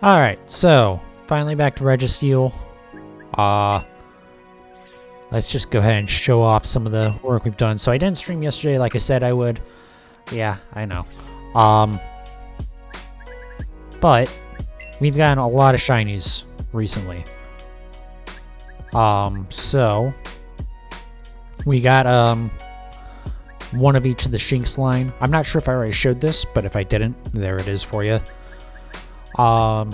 Alright, so finally back to Registeel. Let's just go ahead and show off some of the work we've done. So I didn't stream yesterday like I said I would. Yeah, I know. But we've gotten a lot of shinies recently. So we got one of each of the Shinx line. I'm not sure if I already showed this, but if I didn't, there it is for you. And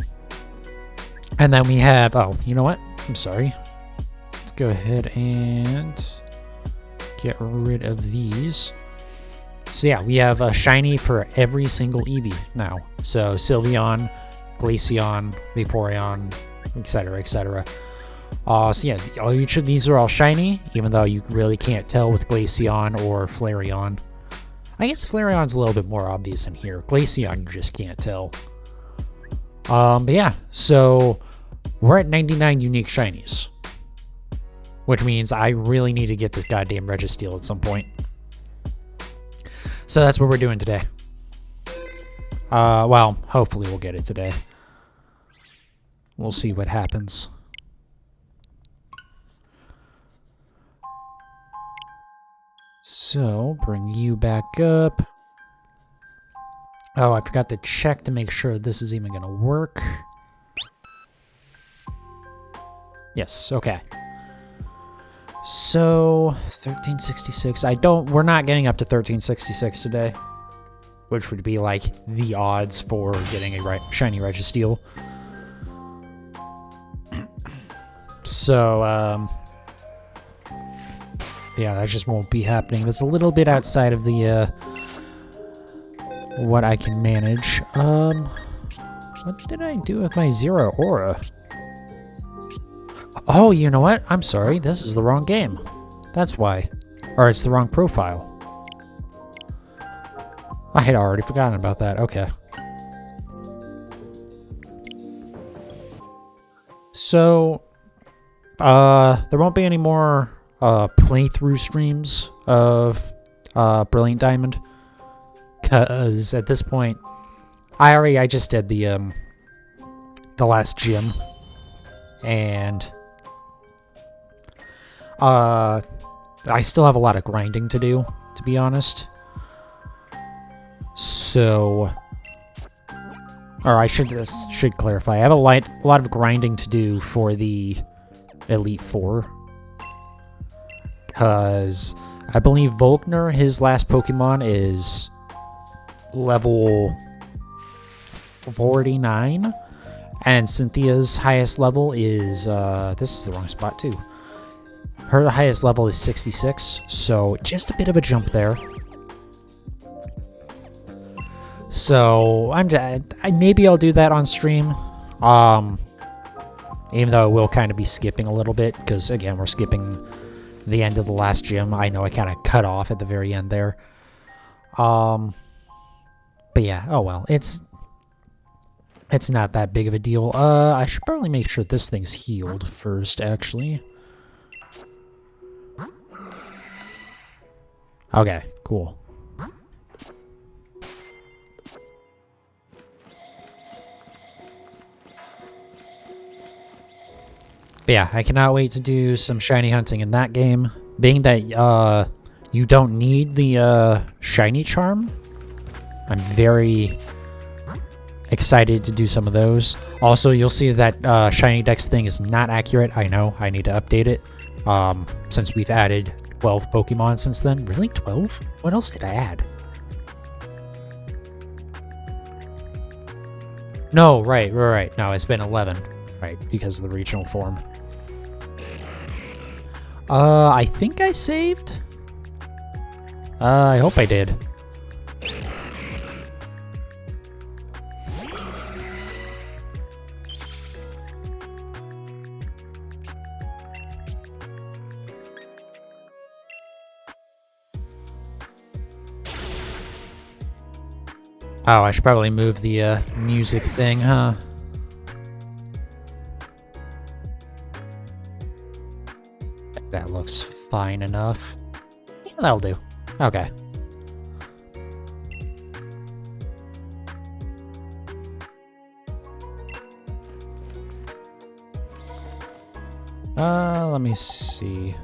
then we have, oh, you know what? I'm sorry. Let's go ahead and get rid of these. So yeah, we have a shiny for every single Eevee now. So Sylveon, Glaceon, Vaporeon, etc., etc. So yeah, each of these are all shiny, even though you really can't tell with Glaceon or Flareon. I guess Flareon's a little bit more obvious in here. Glaceon, you just can't tell. But yeah, so we're at 99 unique shinies, which means I really need to get this goddamn Registeel at some point. So that's what we're doing today. Well, hopefully we'll get it today. We'll see what happens. So, bring you back up. Oh, I forgot to check to make sure this is even going to work. Yes, okay. So, 1366. We're not getting up to 1366 today, which would be like the odds for getting a shiny Registeel. So, yeah, that just won't be happening. That's a little bit outside of the, what I can manage. What did I do with my Zero Aura? Oh, you know what? I'm sorry. This is the wrong game. That's why. Or it's the wrong profile. I had already forgotten about that. Okay. So, there won't be any more playthrough streams of Brilliant Diamond, because at this point, I just did the last gym, and I still have a lot of grinding to do, to be honest. So, or I should clarify. I have a lot of grinding to do for the Elite Four, because I believe Volkner, his last Pokemon, is level 49, and Cynthia's highest level is this is the wrong spot too. Her highest level is 66, so just a bit of a jump there. So maybe I'll do that on stream, even though we'll kind of be skipping a little bit, because again, we're skipping the end of the last gym. I know I kind of cut off at the very end there. But yeah, oh well, it's not that big of a deal. I should probably make sure this thing's healed first, actually. Okay, cool. But yeah, I cannot wait to do some shiny hunting in that game. Being that you don't need the shiny charm, I'm very excited to do some of those. Also, you'll see that shiny dex thing is not accurate. I know, I need to update it. Since we've added 12 Pokemon since then. Really? 12? What else did I add? No, right. No, it's been 11. Right, because of the regional form. I think I saved? I hope I did. Oh, I should probably move the music thing, huh? That looks fine enough. Yeah, that'll do. Okay. Let me see.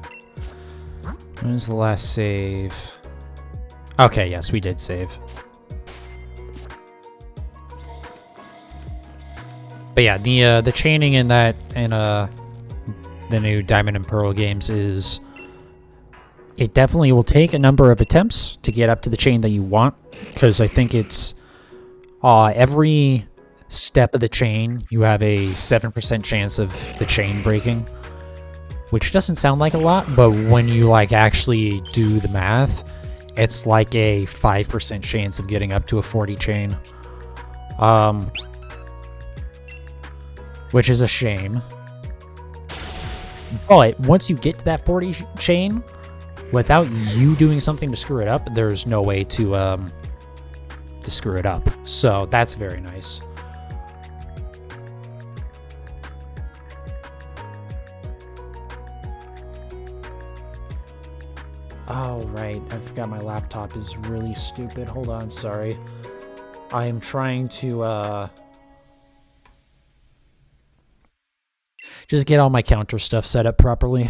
When's the last save? Okay, yes, we did save. But yeah, the chaining in that in the new Diamond and Pearl games is it definitely will take a number of attempts to get up to the chain that you want, because I think it's every step of the chain you have a 7% chance of the chain breaking, which doesn't sound like a lot, but when you like actually do the math, it's like a 5% chance of getting up to a 40 chain. Which is a shame. But once you get to that 40 chain, without you doing something to screw it up, there's no way to screw it up. So that's very nice. Oh, right. I forgot my laptop is really stupid. Hold on, sorry. I am trying to, just get all my counter stuff set up properly.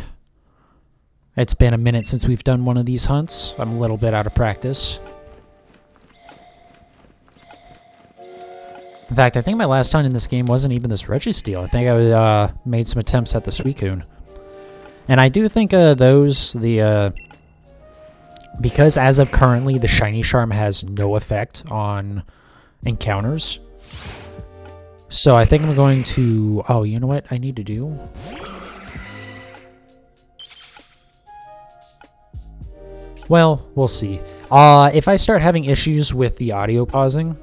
It's been a minute since we've done one of these hunts. I'm a little bit out of practice. In fact, I think my last hunt in this game wasn't even this Registeel. I think I made some attempts at the Suicune. And I do think because as of currently, the Shiny Charm has no effect on encounters. So I think I'm going to... Oh, you know what I need to do? Well, we'll see. If I start having issues with the audio pausing,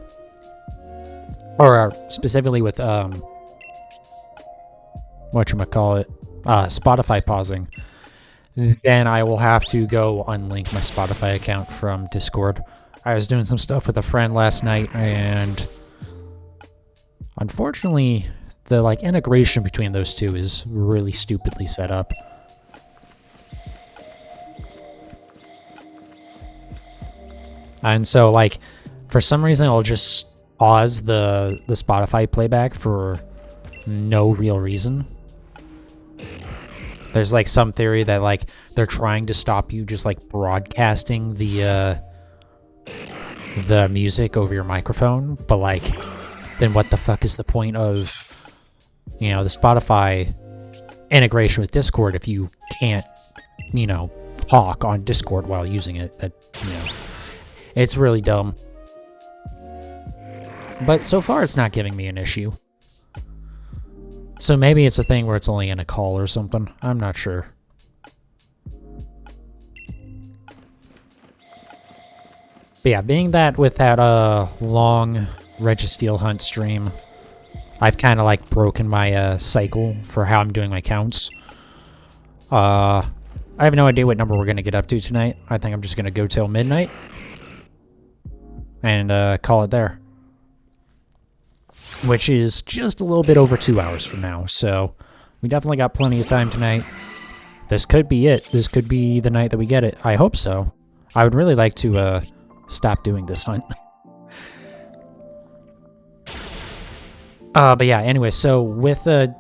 or specifically with, whatchamacallit, Spotify pausing, then I will have to go unlink my Spotify account from Discord. I was doing some stuff with a friend last night, and unfortunately, the integration between those two is really stupidly set up. And so, for some reason, I'll just pause the Spotify playback for no real reason. There's some theory that they're trying to stop you just broadcasting the music over your microphone, but then what the fuck is the point of the Spotify integration with Discord if you can't talk on Discord while using it? That it's really dumb. But so far it's not giving me an issue. So maybe it's a thing where it's only in a call or something. I'm not sure. But yeah, being that with that long Registeel hunt stream, I've kind of broken my cycle for how I'm doing my counts. I have no idea what number we're going to get up to tonight. I think I'm just going to go till midnight and call it there. Which is just a little bit over 2 hours from now, so we definitely got plenty of time tonight. This could be it. This could be the night that we get it. I hope so. I would really like to stop doing this hunt. But yeah, anyway, so with the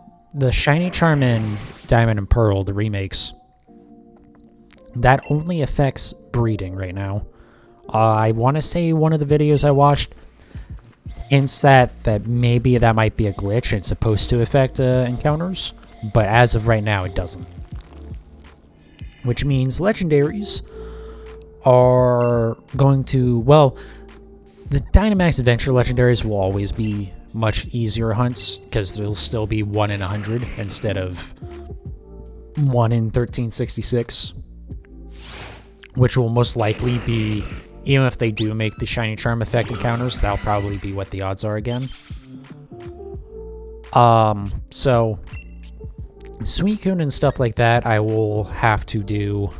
Shiny Charm and Diamond and Pearl, the remakes, that only affects breeding right now. I want to say one of the videos I watched hints that maybe that might be a glitch and it's supposed to affect encounters, but as of right now it doesn't. Which means legendaries are going to, well, the Dynamax Adventure legendaries will always be much easier hunts because they'll still be 1 in 100 instead of 1 in 1366, which will most likely be, even if they do make the Shiny Charm effect encounters, that'll probably be what the odds are again. So Suicune and stuff like that, I will have to do...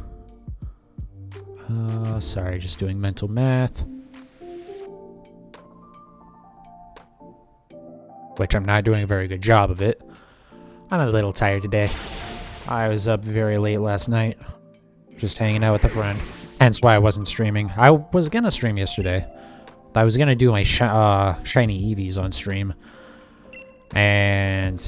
sorry, just doing mental math. Which I'm not doing a very good job of it. I'm a little tired today. I was up very late last night, just hanging out with a friend. Hence why I wasn't streaming. I was gonna stream yesterday. I was gonna do my shiny Eevees on stream. And,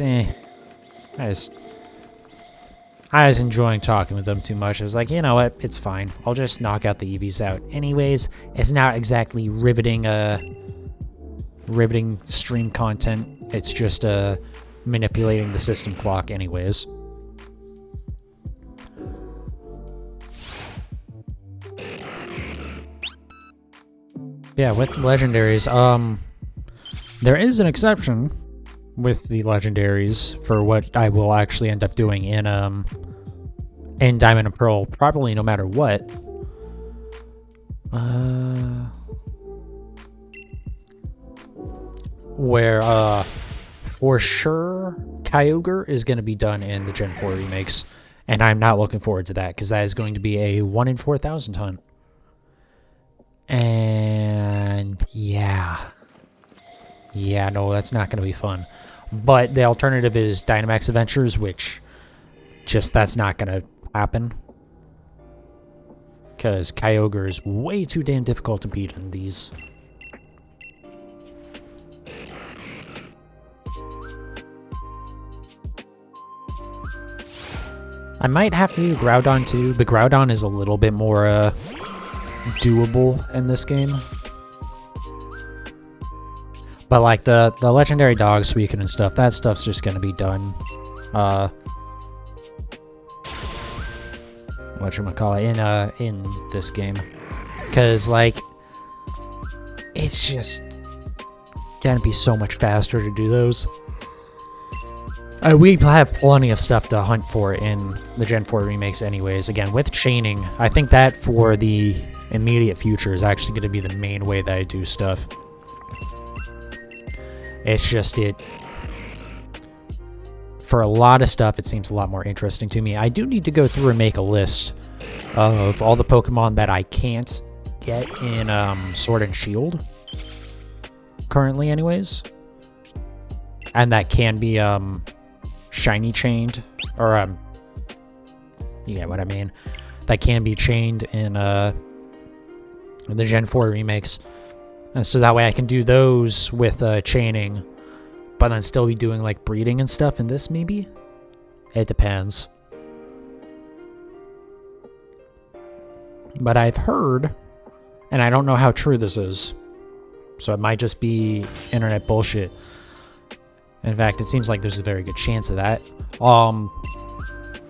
I was enjoying talking with them too much. I was like, you know what? It's fine. I'll just knock out the EVs out. Anyways, it's not exactly riveting stream content. It's just manipulating the system clock anyways. Yeah, with legendaries, there is an exception with the legendaries for what I will actually end up doing in Diamond and Pearl, probably no matter what. Where for sure Kyogre is going to be done in the Gen 4 remakes, and I'm not looking forward to that because that is going to be a 1 in 4,000 hunt. And yeah, no, that's not going to be fun. But the alternative is Dynamax Adventures, which just that's not going to happen because Kyogre is way too damn difficult to beat in these. I might have to do Groudon too, but Groudon is a little bit more doable in this game. But like the legendary dog Suicune and stuff, that stuff's just gonna be done. Whatchamacallit, in this game. Cause like it's just gonna be so much faster to do those. We have plenty of stuff to hunt for in the Gen 4 remakes anyways. Again, with chaining, I think that for the immediate future is actually going to be the main way that I do stuff. It's just for a lot of stuff, it seems a lot more interesting to me. I do need to go through and make a list of all the Pokemon that I can't get in Sword and Shield. Currently, anyways. And that can be shiny chained, or you get what I mean. That can be chained in the Gen 4 remakes, and so that way I can do those with chaining, but then still be doing like breeding and stuff in this. Maybe it depends. But I've heard, and I don't know how true this is, so it might just be internet bullshit. In fact, it seems like there's a very good chance of that.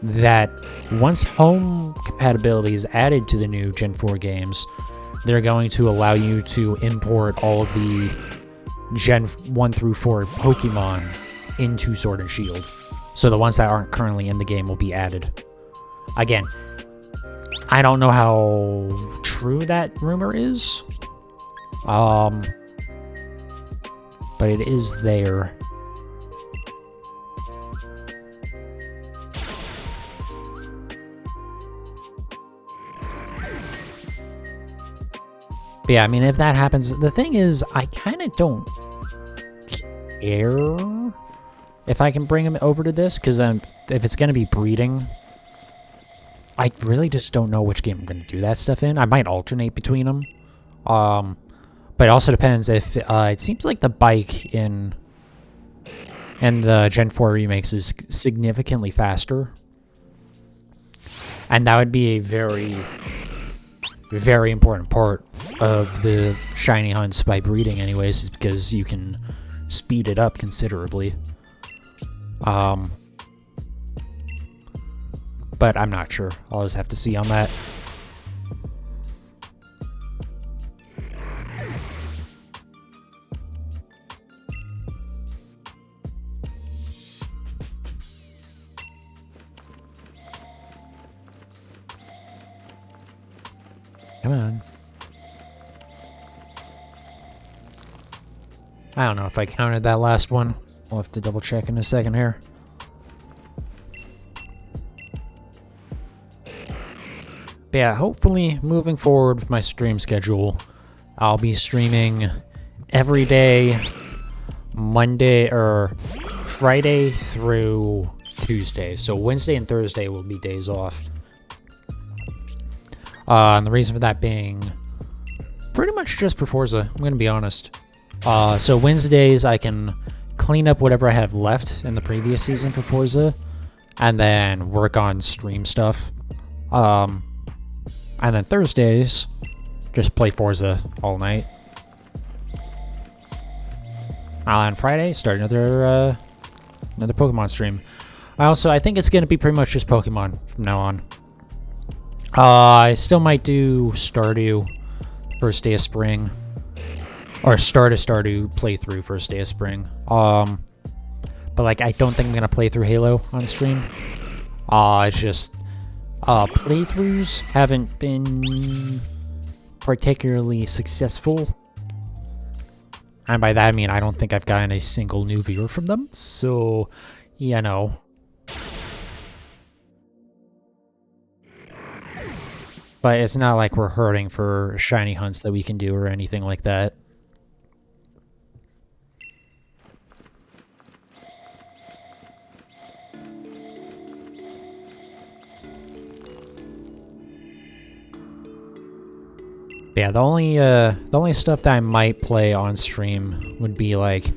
That once home compatibility is added to the new Gen 4 games, they're going to allow you to import all of the Gen 1 through 4 Pokemon into Sword and Shield. So the ones that aren't currently in the game will be added. Again, I don't know how true that rumor is. But it is there. But yeah, I mean, if that happens, the thing is, I kind of don't care if I can bring him over to this, because if it's going to be breeding, I really just don't know which game I'm going to do that stuff in. I might alternate between them. But it also depends if, it seems like the bike in the Gen 4 remakes is significantly faster. And that would be a very, very important part of the shiny hunts by breeding anyways, is because you can speed it up considerably. But I'm not sure. I'll just have to see on that. Come on. I don't know if I counted that last one. I'll have to double check in a second here. But yeah, hopefully moving forward with my stream schedule, I'll be streaming every day, Monday or Friday through Tuesday. So Wednesday and Thursday will be days off. And the reason for that being pretty much just for Forza, I'm going to be honest. So Wednesdays I can clean up whatever I have left in the previous season for Forza, and then work on stream stuff. And then Thursdays, just play Forza all night. On Friday, start another Pokemon stream. I think it's gonna be pretty much just Pokemon from now on. I still might do Stardew first day of spring, or start a Stardew playthrough first day of spring. But like I don't think I'm gonna play through Halo on stream. It's just playthroughs haven't been particularly successful. And by that I mean I don't think I've gotten a single new viewer from them, so, you know. But it's not like we're hurting for shiny hunts that we can do or anything like that. Yeah, the only stuff that I might play on stream would be like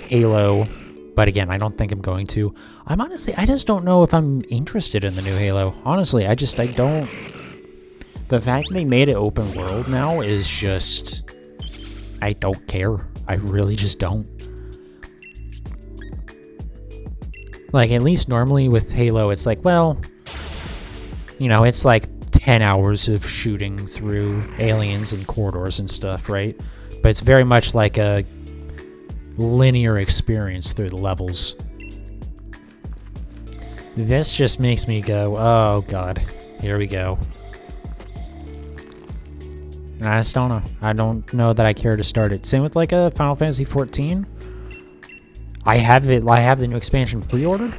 Halo, but again, I don't think I'm going to. I just don't know if I'm interested in the new Halo. Honestly, I don't. The fact they made it open world now is just, I don't care. I really just don't. Like, at least normally with Halo, it's like, well, you know, it's like 10 hours of shooting through aliens and corridors and stuff, right? But it's very much like a linear experience through the levels. This just makes me go, oh god, here we go. And I just don't know. I don't know that I care to start it. Same with like a Final Fantasy 14. I have the new expansion pre-ordered.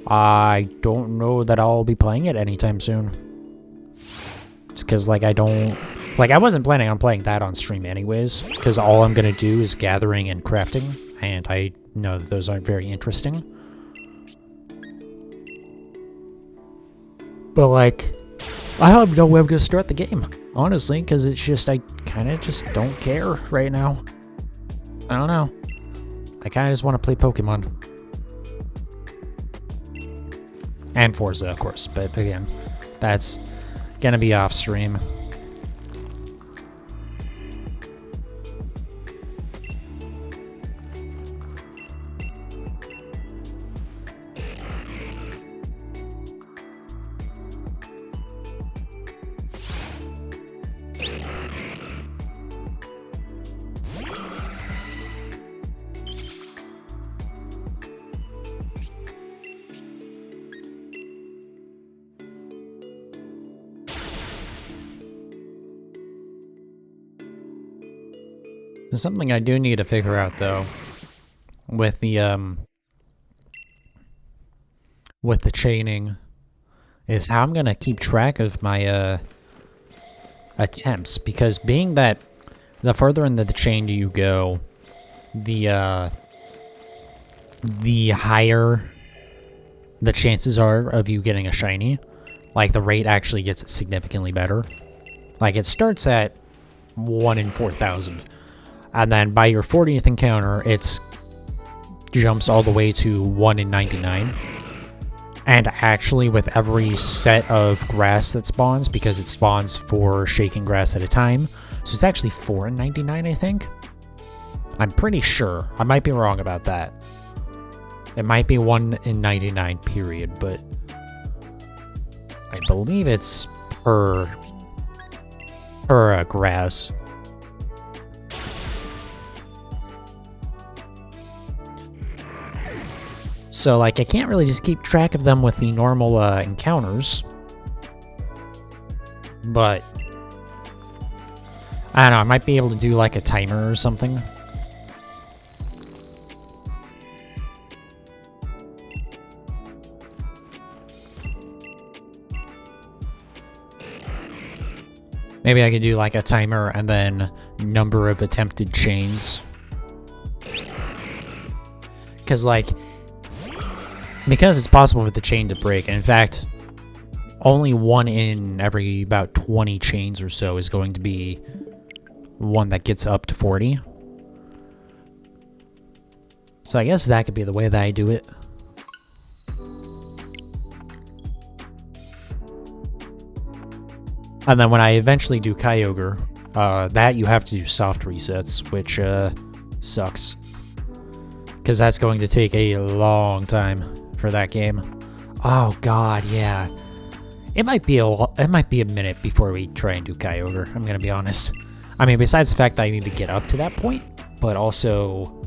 I don't know that I'll be playing it anytime soon. Just because, like, I wasn't planning on playing that on stream anyways, because all I'm going to do is gathering and crafting, and I know that those aren't very interesting. But, like, I have no way I'm going to start the game, honestly, because it's just, I kind of just don't care right now. I don't know. I kind of just want to play Pokemon. And Forza, of course, but again, that's gonna be off stream. There's something I do need to figure out though, with the chaining, is how I'm gonna keep track of my attempts, because being that the further into the chain you go, the higher the chances are of you getting a shiny. Like, the rate actually gets significantly better. Like, it starts at 1 in 4,000. And then by your 40th encounter, it jumps all the way to 1 in 99. And actually, with every set of grass that spawns, because it spawns 4 shaking grass at a time, so it's actually 4 in 99, I think. I'm pretty sure. I might be wrong about that. It might be 1 in 99, period, but I believe it's per grass. So, like, I can't really just keep track of them with the normal encounters. But I don't know, I might be able to do, like, a timer or something. Maybe I could do, like, a timer and then number of attempted chains. Because it's possible for the chain to break, and in fact, only 1 in every about 20 chains or so is going to be one that gets up to 40. So I guess that could be the way that I do it. And then when I eventually do Kyogre, that you have to do soft resets, which sucks. Because that's going to take a long time for that game. Oh god, yeah. It might be a minute before we try and do Kyogre, I'm gonna be honest. I mean, besides the fact that I need to get up to that point, but also...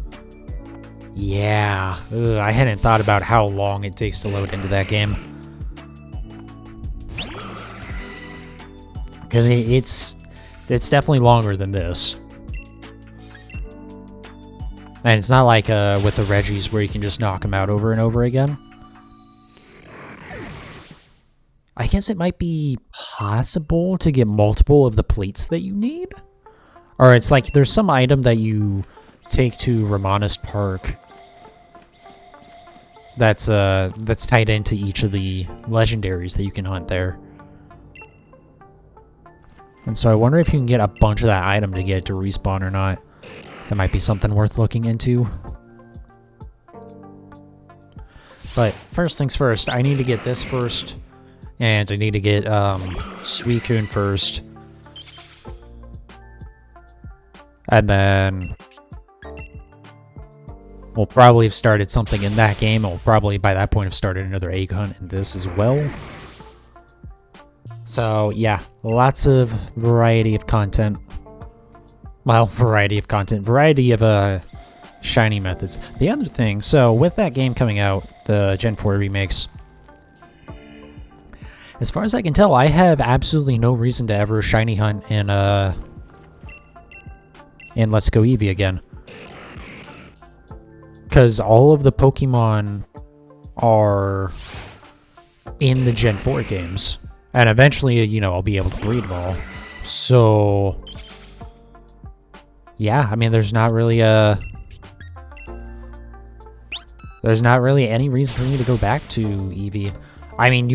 Yeah, I hadn't thought about how long it takes to load into that game. Because it's definitely longer than this. And it's not like with the Regis where you can just knock them out over and over again. I guess it might be possible to get multiple of the plates that you need. Or it's like there's some item that you take to Romanus Park that's tied into each of the legendaries that you can hunt there. And so I wonder if you can get a bunch of that item to get it to respawn or not. That might be something worth looking into. But first things first, I need to get this first. And I need to get Suicune first. And then we'll probably have started something in that game. And we'll probably by that point have started another egg hunt in this as well. So yeah, lots of variety of content. Well, variety of shiny methods. The other thing, so with that game coming out, the Gen 4 remakes, as far as I can tell, I have absolutely no reason to ever shiny hunt in Let's Go Eevee again. Because all of the Pokemon are in the Gen 4 games. And eventually, you know, I'll be able to breed them all. So, yeah, I mean, there's not really any reason for me to go back to Eevee. I mean,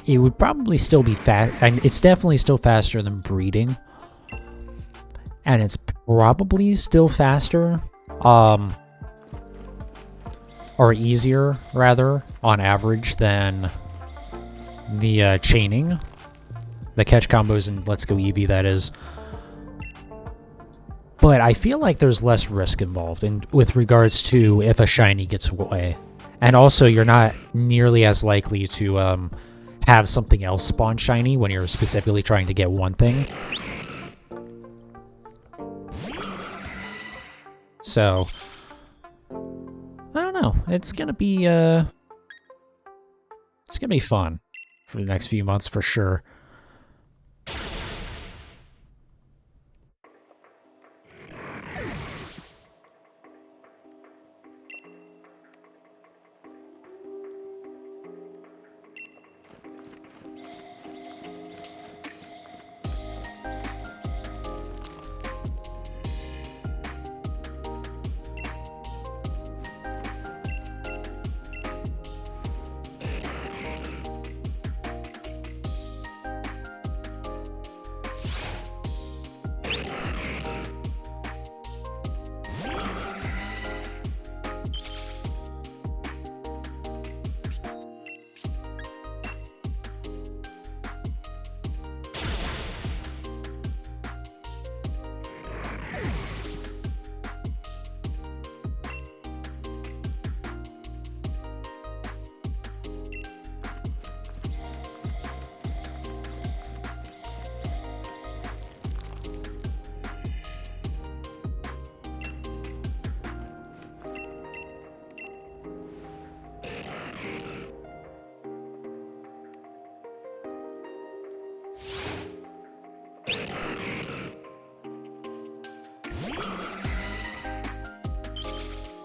it would probably still be fast. It's definitely still faster than breeding. And it's probably still faster, or easier, rather, on average than the chaining. The catch combos in Let's Go Eevee, that is. But I feel like there's less risk involved with regards to if a shiny gets away. And also, you're not nearly as likely to have something else spawn shiny when you're specifically trying to get one thing. So, I don't know. It's gonna be fun for the next few months for sure.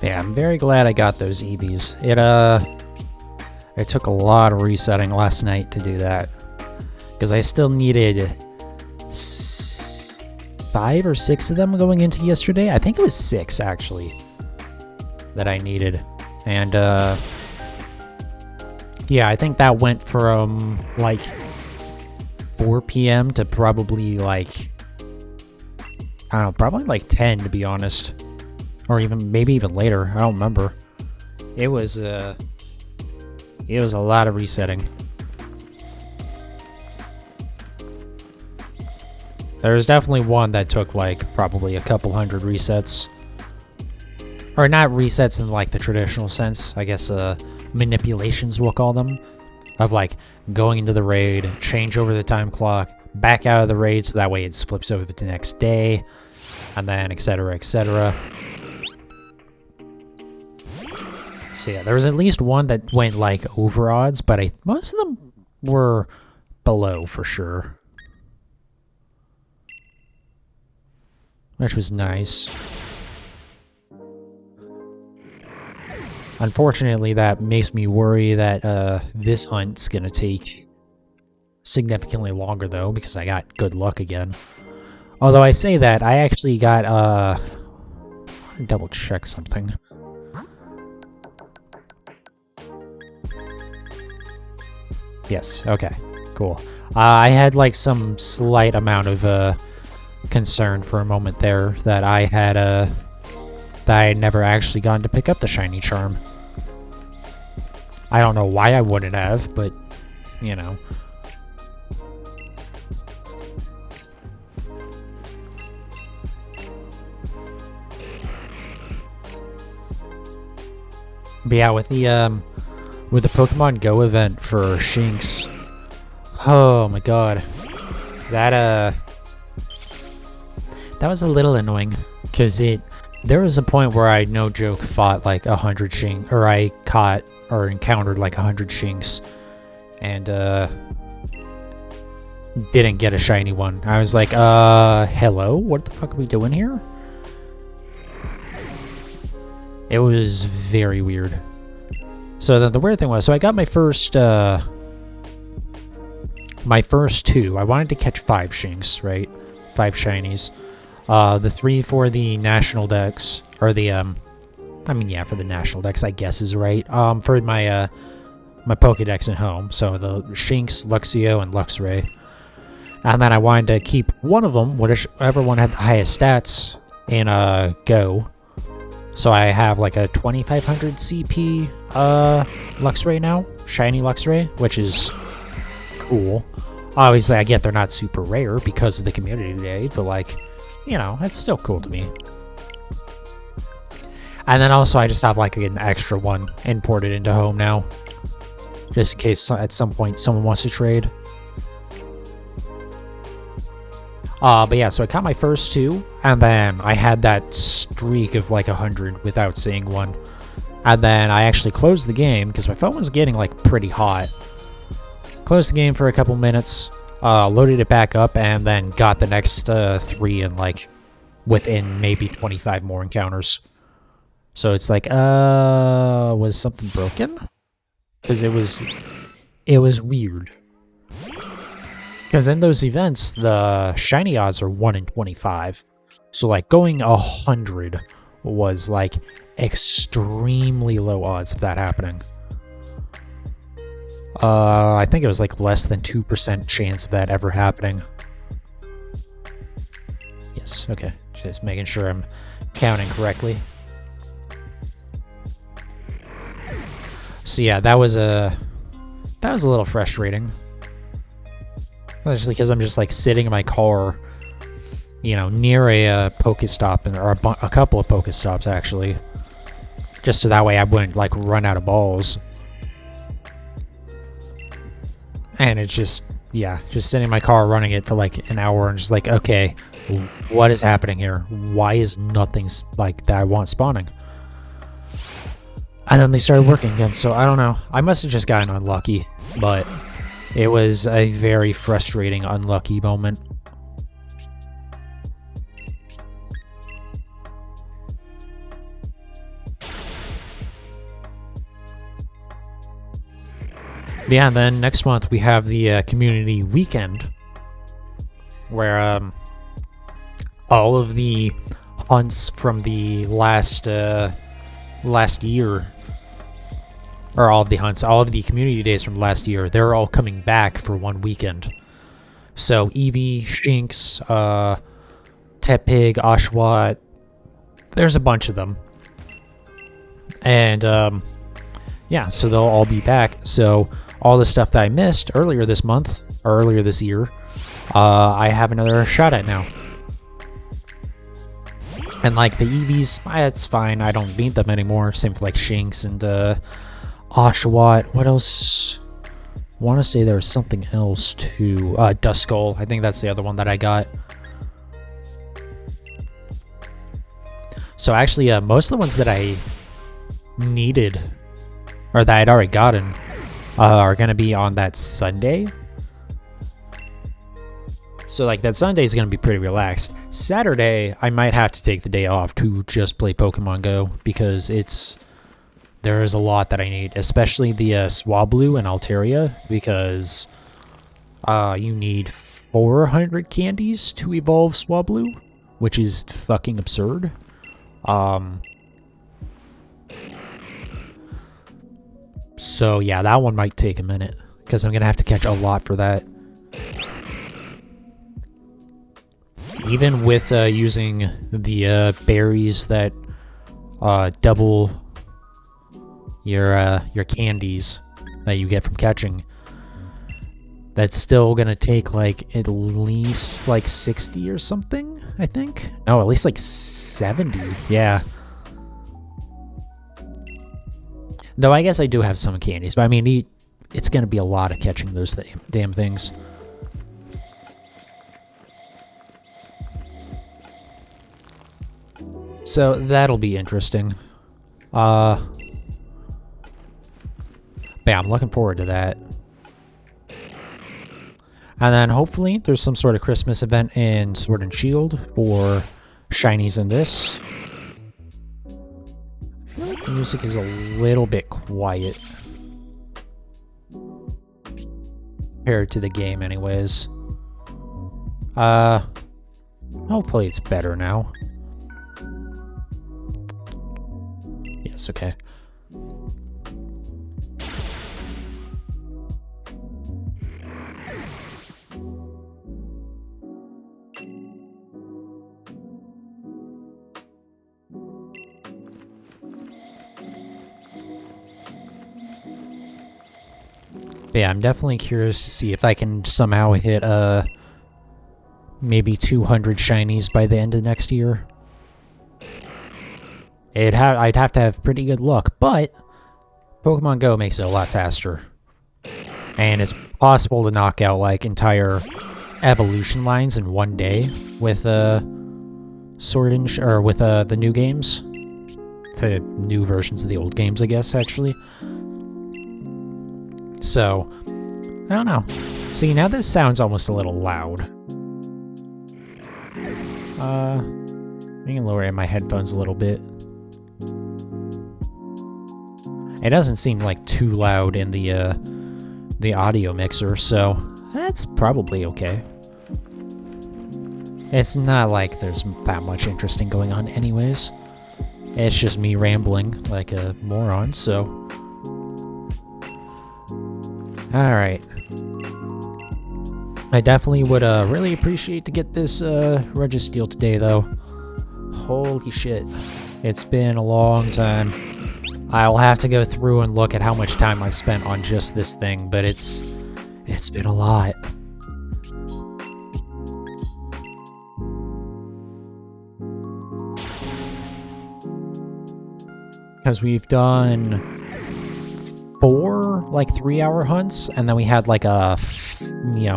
Yeah, I'm very glad I got those EVs. It took a lot of resetting last night to do that. Because I still needed 5 or 6 of them going into yesterday. I think it was 6, actually, that I needed. And, yeah, I think that went from, like, 4 p.m. to probably, like, I don't know, probably, like, 10, to be honest. Or even, maybe even later. I don't remember. It was a lot of resetting. There's definitely one that took like probably a couple hundred resets. Or not resets in like the traditional sense, I guess manipulations we'll call them. Of like going into the raid, change over the time clock, back out of the raid so that way it flips over to the next day, and then etc, etc. So yeah, there was at least one that went like over odds, but most of them were below for sure. Which was nice. Unfortunately, that makes me worry that this hunt's gonna take significantly longer though, because I got good luck again. Although I say that, I actually got double check something. Yes, okay, cool. I had like some slight amount of concern for a moment there that I had never actually gotten to pick up the shiny charm. I don't know why I wouldn't have, but you know. But yeah, with the Pokemon Go event for Shinx, oh my god, that was a little annoying because there was a point where I, no joke, fought like 100 Shinx, or I caught or encountered like 100 Shinx, and didn't get a shiny one. I was like, hello, what the fuck are we doing here? It was very weird. So then the weird thing was, so I got my first two. I wanted to catch 5 Shinx, right? 5 shinies. The 3 for the national decks, or the I mean, yeah, for the national decks, I guess is right. For my my Pokedex at home, so the Shinx, Luxio, and Luxray. And then I wanted to keep one of them, whichever one had the highest stats, in Go. So I have like a 2500 CP Luxray now, shiny Luxray, which is cool. Obviously, I get they're not super rare because of the community day, but like, you know, it's still cool to me. And then also I just have like an extra one imported into home now, just in case at some point someone wants to trade. But yeah, so I caught my first 2, and then I had that streak of like 100 without seeing one. And then I actually closed the game because my phone was getting like pretty hot. Closed the game for a couple minutes, loaded it back up, and then got the next 3 in like within maybe 25 more encounters. So it's like, was something broken? Because it was weird. Because in those events, the shiny odds are 1 in 25. So like going 100 was like extremely low odds of that happening. I think it was like less than 2% chance of that ever happening. Yes, okay. Just making sure I'm counting correctly. So yeah, that was a little frustrating. Especially because I'm just like sitting in my car, you know, near a Pokestop, or a couple of Pokestops actually, just so that way I wouldn't like run out of balls. And it's just, yeah, just sitting in my car running it for like an hour and just like, okay, what is happening here? Why is nothing like that I want spawning? And then they started working again, so I don't know. I must have just gotten unlucky, but it was a very frustrating, unlucky moment. Yeah, and then next month we have the community weekend, where all of the hunts from the last year, or all of the hunts, all of the community days from last year, they're all coming back for one weekend. So Eevee, Shinx, Tepig, Oshawott, there's a bunch of them. And yeah, so they'll all be back. So all the stuff that I missed earlier this month, or earlier this year, I have another shot at now. And like the EVs, it's fine. I don't need them anymore. Same for like Shinx and Oshawott. What else? Want to say there was something else too. Duskull. I think that's the other one that I got. So actually, most of the ones that I needed, or that I'd already gotten, are going to be on that Sunday. So like that Sunday is going to be pretty relaxed. Saturday, I might have to take the day off to just play Pokemon Go because there is a lot that I need, especially the Swablu and Altaria, because you need 400 candies to evolve Swablu, which is fucking absurd. So yeah, that one might take a minute because I'm gonna have to catch a lot for that. Even with using the berries that double your candies that you get from catching, that's still gonna take like at least like 60 or something, I think. No, at least like 70. Yeah. Though I guess I do have some candies, but I mean, it's gonna be a lot of catching those damn things. So that'll be interesting. But yeah, I'm looking forward to that. And then hopefully there's some sort of Christmas event in Sword and Shield for shinies in this. I feel like the music is a little bit quiet compared to the game anyways. Hopefully it's better now. Yes, okay. But yeah, I'm definitely curious to see if I can somehow hit maybe 200 shinies by the end of next year. I'd have to have pretty good luck, but Pokemon Go makes it a lot faster. And it's possible to knock out like entire evolution lines in one day with Sword and or with the new games. The new versions of the old games, I guess, actually. So, I don't know. See, now this sounds almost a little loud. I can lower in my headphones a little bit. It doesn't seem like too loud in the audio mixer, so that's probably okay. It's not like there's that much interesting going on anyways. It's just me rambling like a moron, so... Alright. I definitely would really appreciate to get this Registeel today, though. Holy shit. It's been a long time. I'll have to go through and look at how much time I've spent on just this thing, but it's been a lot. Because we've done 4 like 3-hour hunts, and then we had like a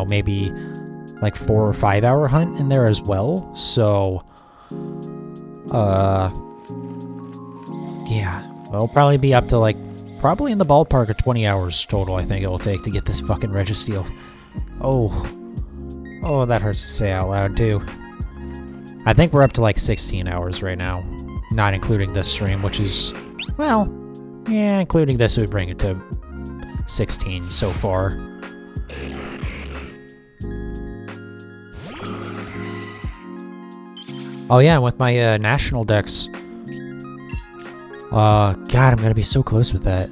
maybe like 4 or 5-hour hunt in there as well. So yeah, it'll probably be up to like probably in the ballpark of 20 hours total. I think it will take to get this fucking Registeel. Oh, that hurts to say out loud too. I think we're up to like 16 hours right now, not including this stream, which is, well, yeah, including this would bring it to 16 so far. Oh yeah, with my national decks. God, I'm gonna be so close with that.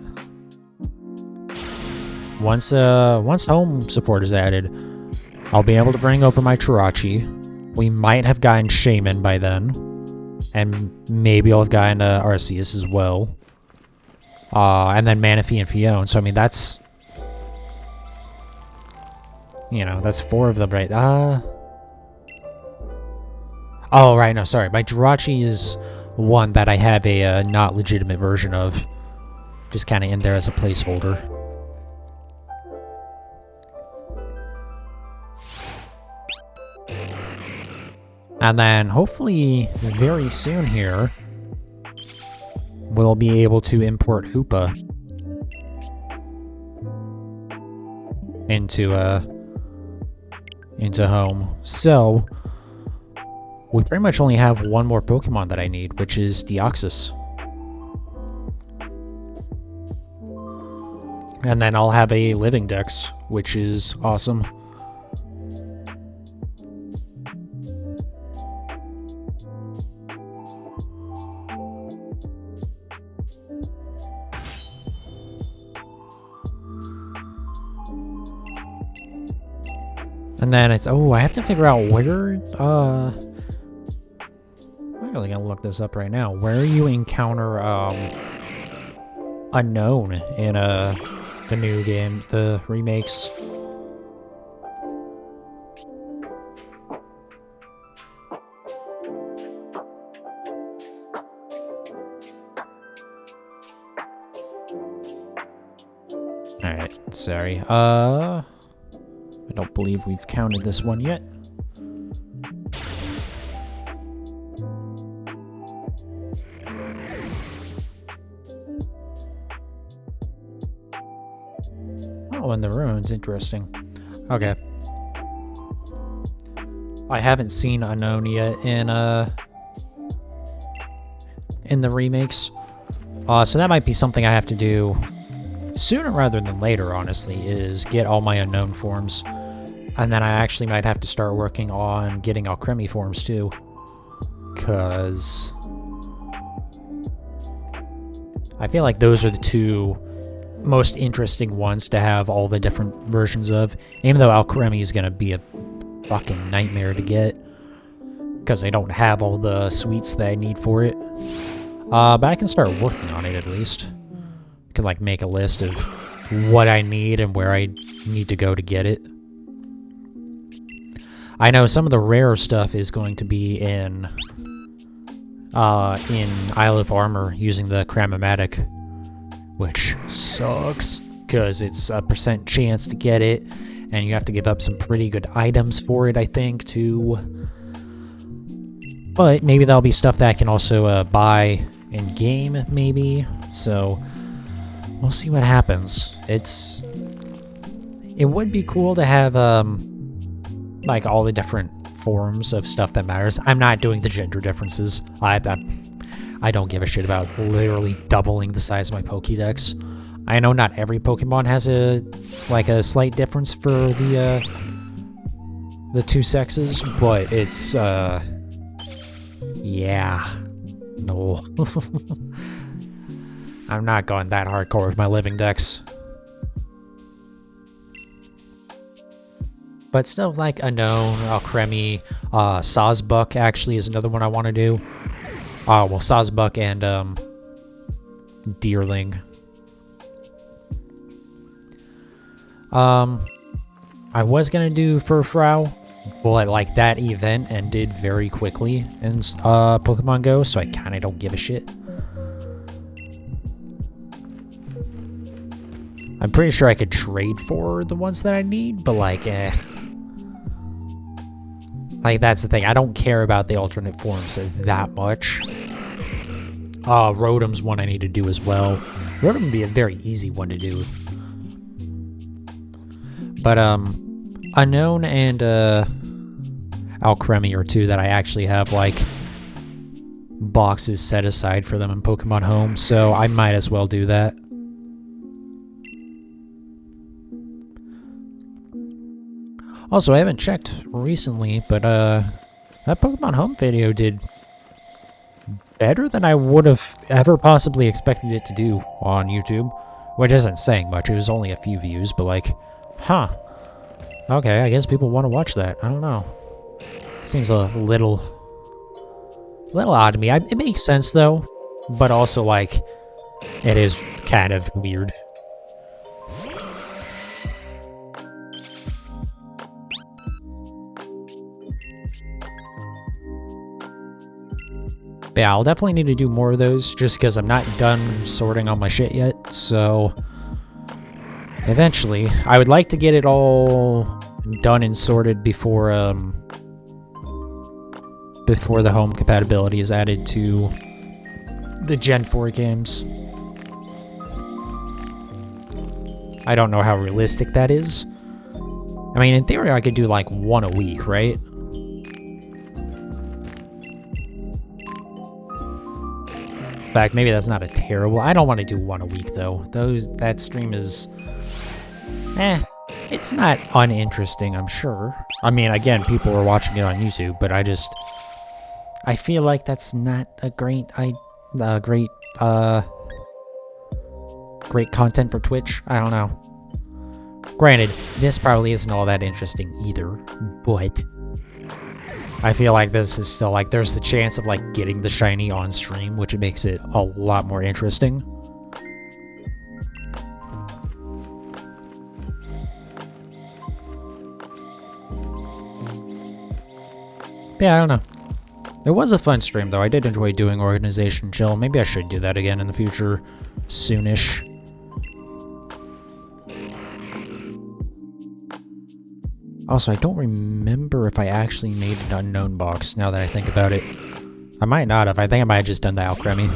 Once home support is added, I'll be able to bring over my Jirachi. We might have gotten Shaman by then, and maybe I'll have gotten Arceus as well. And then Manaphy and Fion. So I mean, that's You know, that's 4 of them, right? Oh, right, no, sorry. My Jirachi is one that I have a not legitimate version of. Just kind of in there as a placeholder. And then, hopefully, very soon here, we'll be able to import Hoopa into home. So, we pretty much only have one more Pokemon that I need, which is Deoxys. And then I'll have a Living Dex, which is awesome. And then it's, oh, I have to figure out where, I'm not really gonna look this up right now. Where you encounter, Unknown in, the new game, the remakes. Alright, sorry. I don't believe we've counted this one yet. Oh, and the ruins, interesting. Okay. I haven't seen Unknown yet in the remakes. So that might be something I have to do sooner rather than later, honestly, is get all my Unknown forms. And then I actually might have to start working on getting Alcremie forms too. Because I feel like those are the 2 most interesting ones to have all the different versions of. Even though Alcremie is going to be a fucking nightmare to get. Because I don't have all the sweets that I need for it. But I can start working on it at least. I can like make a list of what I need and where I need to go to get it. I know some of the rare stuff is going to be in Isle of Armor using the Cramomatic, which sucks because it's a % chance to get it, and you have to give up some pretty good items for it, I think, too. But maybe that'll be stuff that I can also buy in game, maybe. So we'll see what happens. It would be cool to have like all the different forms of stuff that matters. I'm not doing the gender differences. I don't give a shit about literally doubling the size of my Pokédex. I know not every Pokemon has a slight difference for the 2 sexes, but it's yeah, no. I'm not going that hardcore with my Living Dex. But still, like Unknown, Alcremie, Sawsbuck actually is another one I want to do. Well, Sawsbuck and Deerling. I was gonna do Furfrou, but like that event ended very quickly in Pokemon Go, so I kind of don't give a shit. I'm pretty sure I could trade for the ones that I need, but like, like, that's the thing. I don't care about the alternate forms that much. Rotom's one I need to do as well. Rotom would be a very easy one to do. But, Unknown and, Alcremie are 2 that I actually have, like, boxes set aside for them in Pokemon Home, so I might as well do that. Also, I haven't checked recently, but that Pokemon Home video did better than I would have ever possibly expected it to do on YouTube. Which isn't saying much, it was only a few views, but like, huh. Okay, I guess people want to watch that. I don't know. Seems a little odd to me. It makes sense, though, but also, like, it is kind of weird. But yeah, I'll definitely need to do more of those just because I'm not done sorting all my shit yet. So eventually, I would like to get it all done and sorted before the home compatibility is added to the Gen 4 games. I don't know how realistic that is. I mean, in theory, I could do like one a week, right? In fact, maybe that's not a terrible... I don't want to do one a week, though. That stream is... it's not uninteresting, I'm sure. I mean, again, people are watching it on YouTube, but I feel like that's not a great content for Twitch. I don't know. Granted, this probably isn't all that interesting either, but I feel like this is still, like, there's the chance of, like, getting the shiny on stream, which makes it a lot more interesting. Yeah, I don't know. It was a fun stream, though. I did enjoy doing Organization Chill. Maybe I should do that again in the future. Soonish. Also, I don't remember if I actually made an unknown box, now that I think about it. I might not have. I think I might have just done the Alchemy.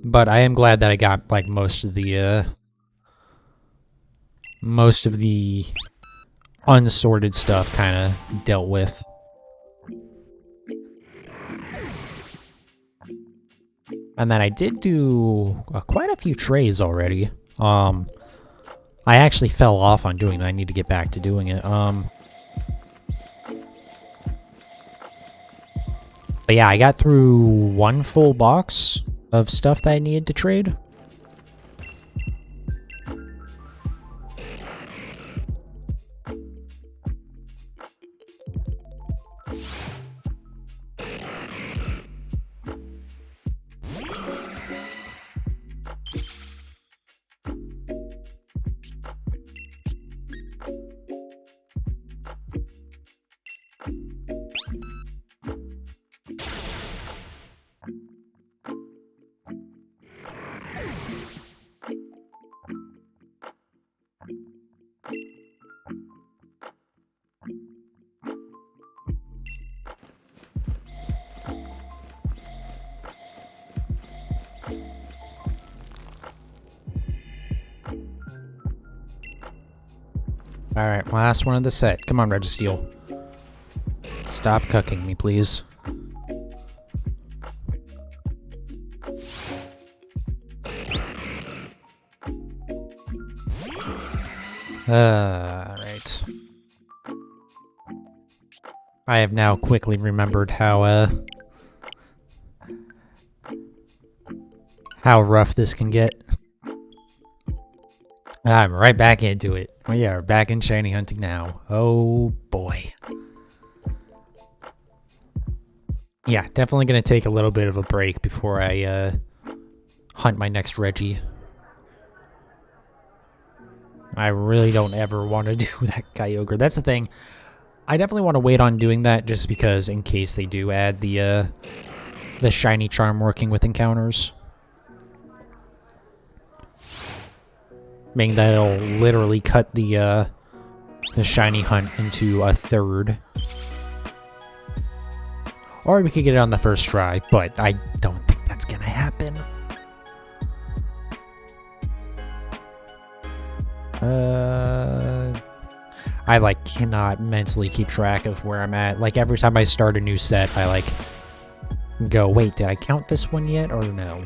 But I am glad that I got, like, most of the unsorted stuff kind of dealt with. And then I did do quite a few trades already. I actually fell off on doing that. I need to get back to doing it. But yeah, I got through one full box of stuff that I needed to trade. Alright, last one of the set. Come on, Registeel. Stop cucking me, please. Alright. I have now quickly remembered how rough this can get. I'm right back into it. We are back in shiny hunting now. Oh boy. Yeah, definitely gonna take a little bit of a break before I hunt my next Reggie. I really don't ever want to do that Kyogre. That's the thing. I definitely want to wait on doing that just because in case they do add the shiny charm working with encounters. Meaning that it'll literally cut the shiny hunt into a third. Or we could get it on the first try, but I don't think that's gonna happen. I, like, cannot mentally keep track of where I'm at. Like, every time I start a new set, I, like, go, wait, did I count this one yet, or no?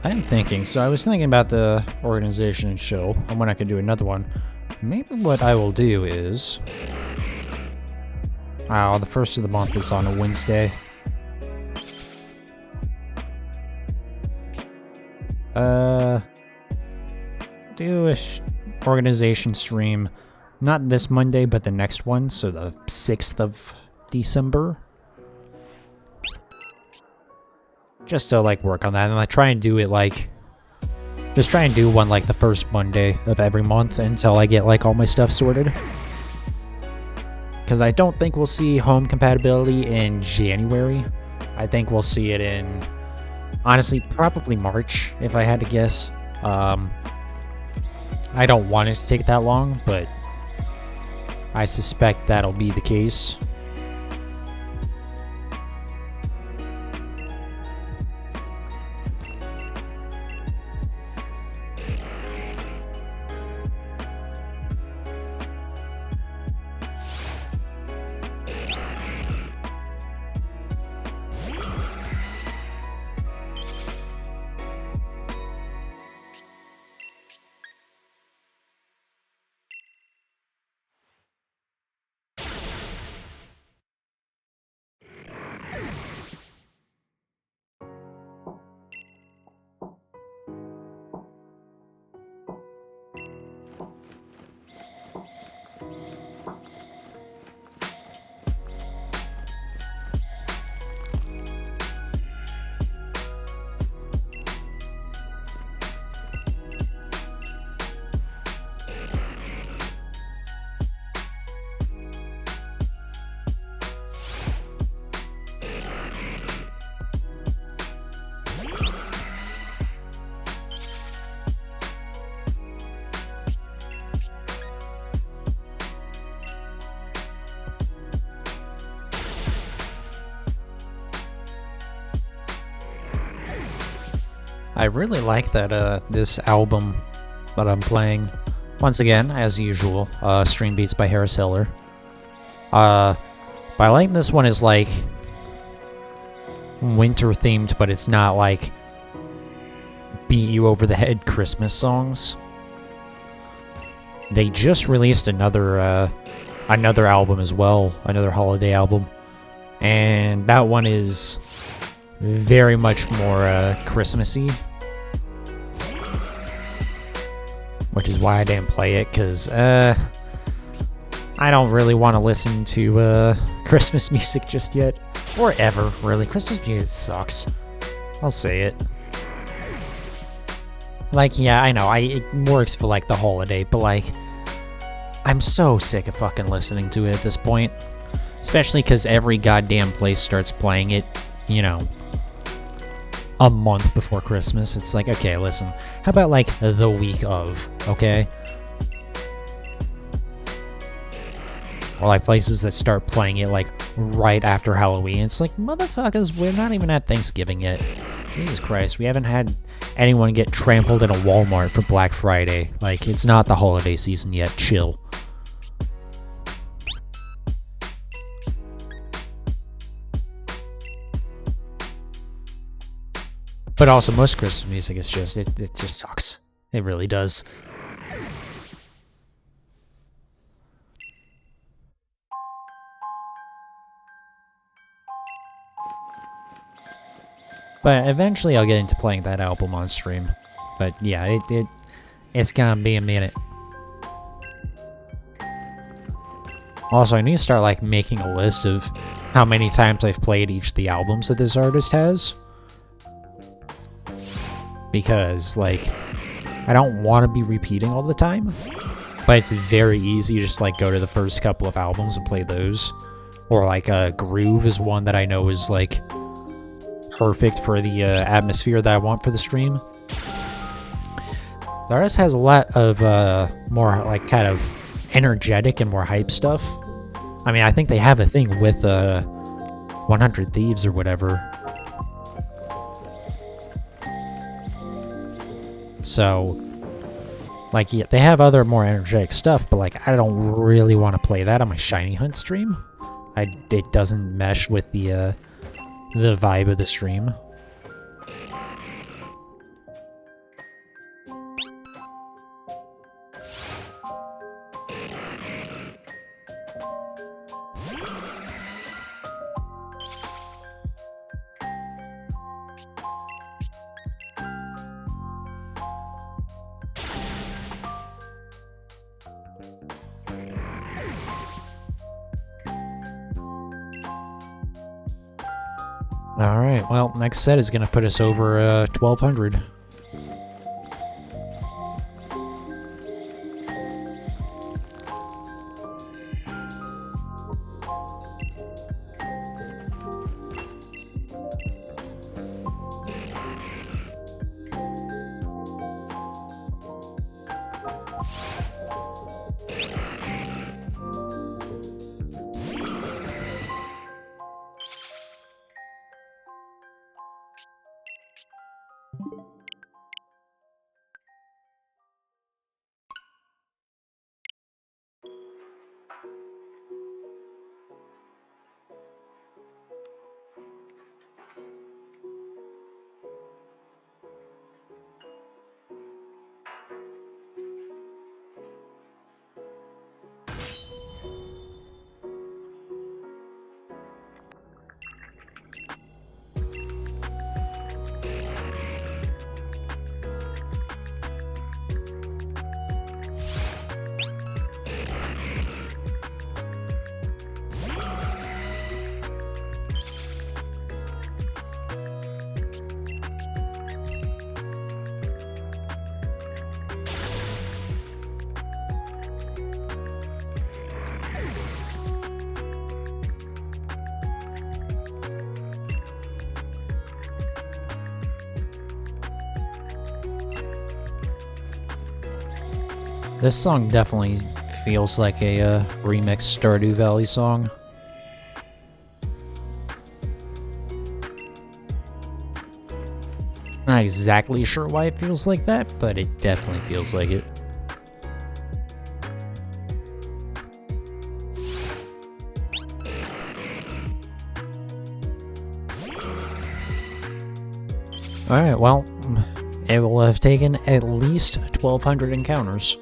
I am thinking. So I was thinking about the organization and show, and when I could do another one. Maybe what I will do is... Oh, the first of the month is on a Wednesday. Do a organization stream, not this Monday, but the next one, so the 6th of December. Just to, like, work on that, and I try and do it, like, just try and do one, like, the first Monday of every month until I get, like, all my stuff sorted. Because I don't think we'll see home compatibility in January. I think we'll see it in, honestly, probably March, if I had to guess. I don't want it to take that long, but I suspect that'll be the case. I really like that this album that I'm playing. Once again, as usual, Stream Beats by Harris Heller. But I like this one is like winter themed, but it's not like beat you over the head Christmas songs. They just released another album as well, another holiday album, and that one is very much more Christmassy, which is why I didn't play it, because I don't really want to listen to Christmas music just yet, or ever, really. Christmas music sucks. I'll say it. Like, yeah, I know, it works for, like, the holiday, but, like, I'm so sick of fucking listening to it at this point. Especially because every goddamn place starts playing it, you know, a month before Christmas. It's like, okay, listen, how about, like, the week of, okay? Or, like, places that start playing it, like, right after Halloween. It's like, motherfuckers, we're not even at Thanksgiving yet. Jesus Christ, we haven't had anyone get trampled in a Walmart for Black Friday. Like, it's not the holiday season yet. Chill. But also, most Christmas music is just, it just sucks. It really does. But eventually I'll get into playing that album on stream. But yeah, it's gonna be a minute. Also, I need to start, like, making a list of how many times I've played each of the albums that this artist has. Because, like, I don't want to be repeating all the time. But it's very easy to just, like, go to the first couple of albums and play those. Or, like, Groove is one that I know is, like, perfect for the atmosphere that I want for the stream. The artist has a lot of more, like, kind of energetic and more hype stuff. I mean, I think they have a thing with 100 Thieves or whatever. So, like, yeah, they have other more energetic stuff, but, like, I don't really want to play that on my Shiny Hunt stream. It doesn't mesh with the vibe of the stream. Alright, well, next set is going to put us over 1200. This song definitely feels like a remixed Stardew Valley song. Not exactly sure why it feels like that, but it definitely feels like it. Alright, well, it will have taken at least 1200 encounters.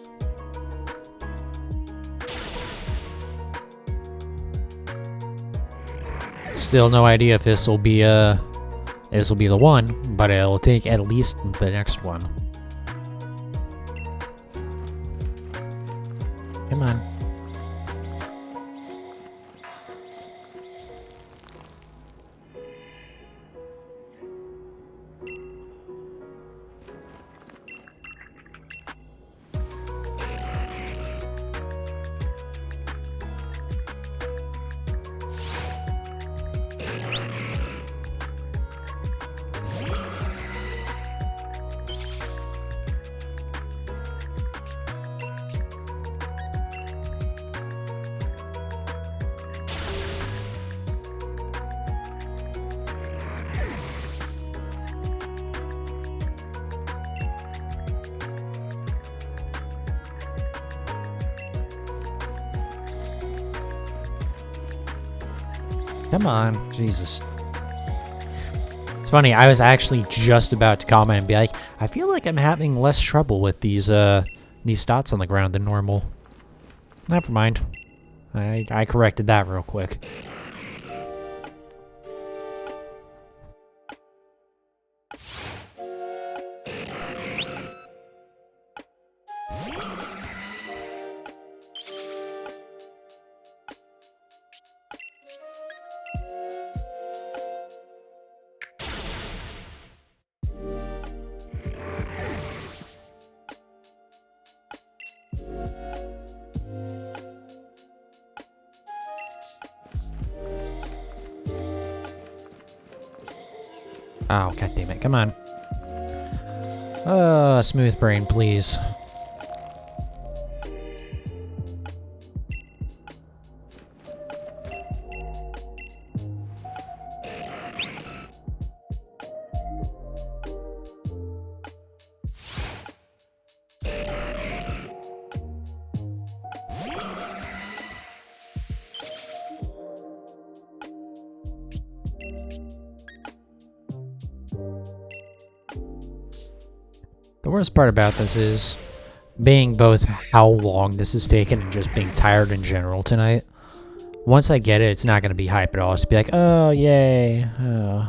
Still no idea if this will be the one, but it'll take at least the next one. Come on. Come on, Jesus. It's funny, I was actually just about to comment and be like, I feel like I'm having less trouble with these dots on the ground than normal. Never mind. I corrected that real quick. Oh, god damn it, come on. Smooth brain, please. The worst part about this is being both how long this has taken and just being tired in general tonight. Once I get it, it's not going to be hype at all. It's to be like, oh, yay. Oh,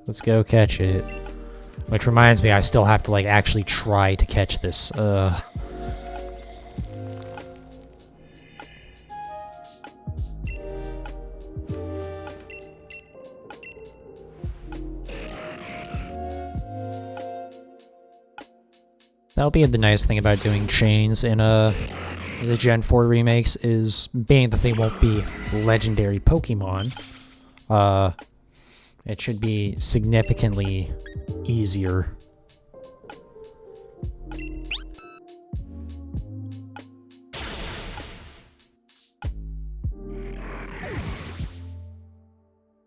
let's go catch it. Which reminds me, I still have to, like, actually try to catch this. That'll be the nice thing about doing chains in the Gen 4 remakes, is being that they won't be legendary Pokemon. It should be significantly easier.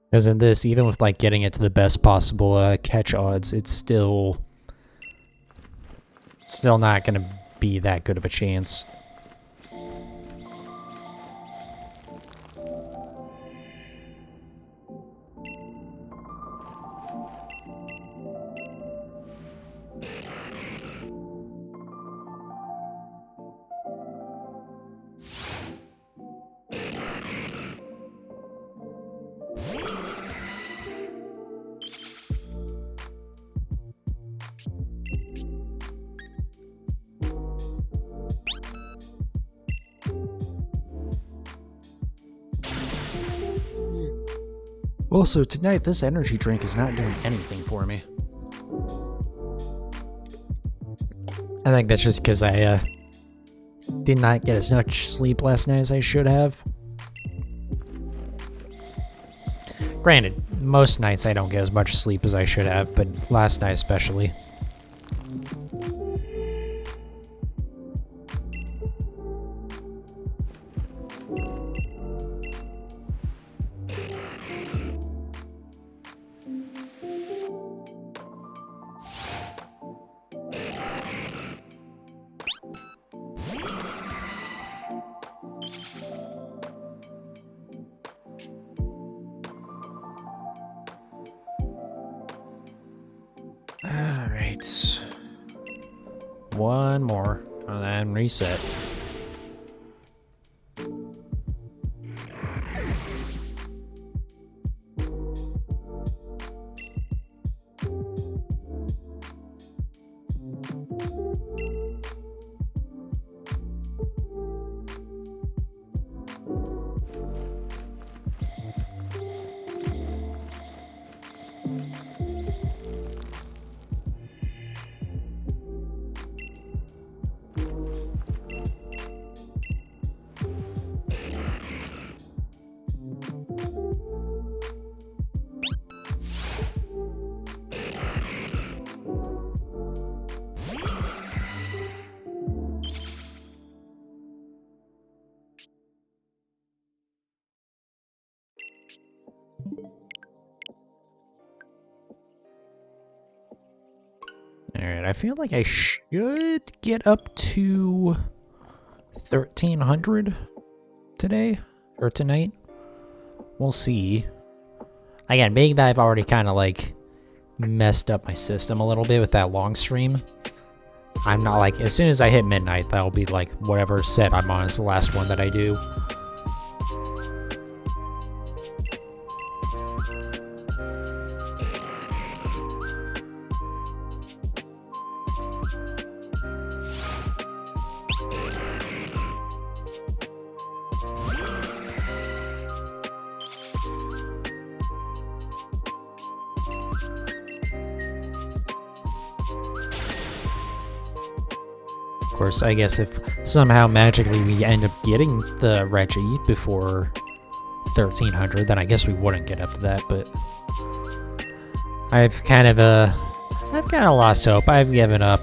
Because in this, even with like getting it to the best possible catch odds, it's still not going to be that good of a chance. Also, tonight, this energy drink is not doing anything for me. I think that's just because I did not get as much sleep last night as I should have. Granted, most nights I don't get as much sleep as I should have, but last night especially. Alright. One more, and then reset. Alright, I feel like I should get up to 1300 today, or tonight. We'll see. Again, being that I've already kind of like messed up my system a little bit with that long stream, I'm not like, as soon as I hit midnight, that'll be like whatever set I'm on is the last one that I do. Of course, I guess if somehow magically we end up getting the Reggie before 1300, then I guess we wouldn't get up to that, but I've kind of lost hope. I've given up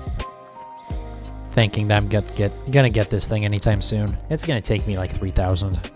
thinking that I'm gonna get this thing anytime soon. It's gonna take me like 3,000.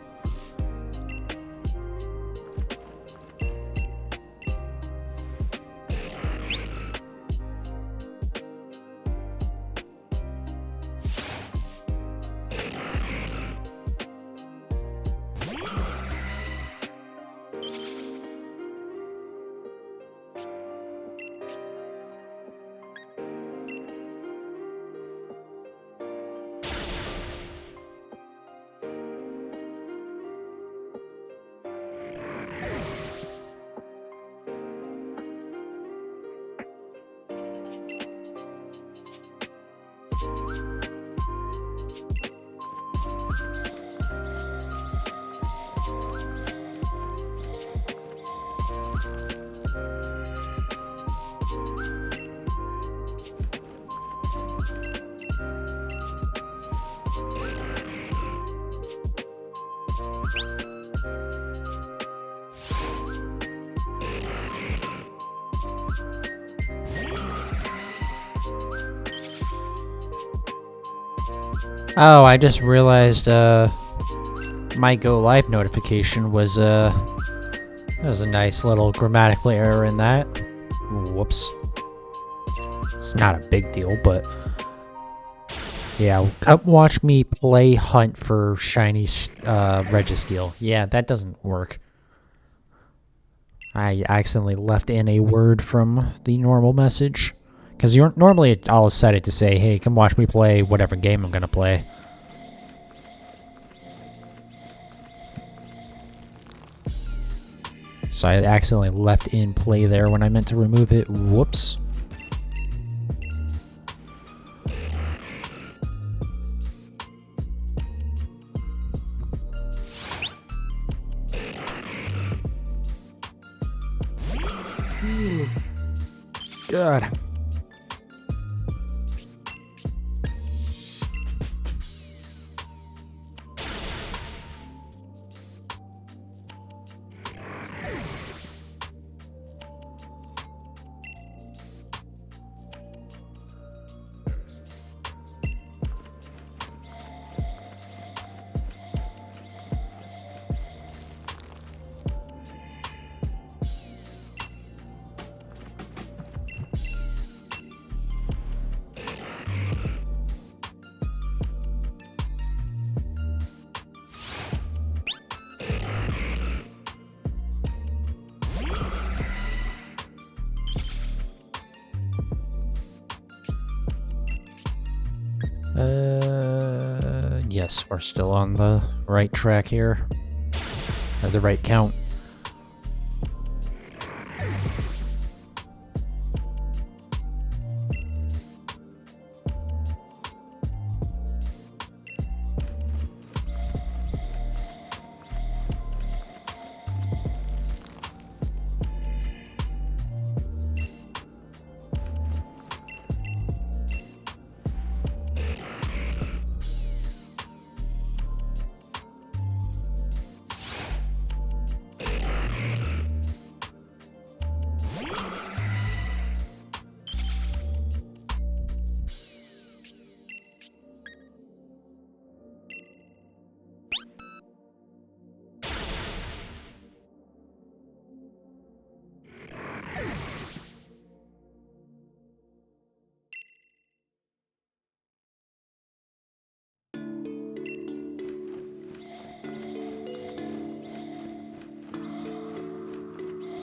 Oh, I just realized my go live notification was there was a nice little grammatical error in that. Whoops. It's not a big deal, but yeah, come watch me play hunt for shiny Registeel. Yeah, that doesn't work. I accidentally left in a word from the normal message. Because normally I'll set it to say, hey, come watch me play whatever game I'm going to play. So I accidentally left in play there when I meant to remove it. Whoops. God. Yes, we're still on the right track here. Or the right count.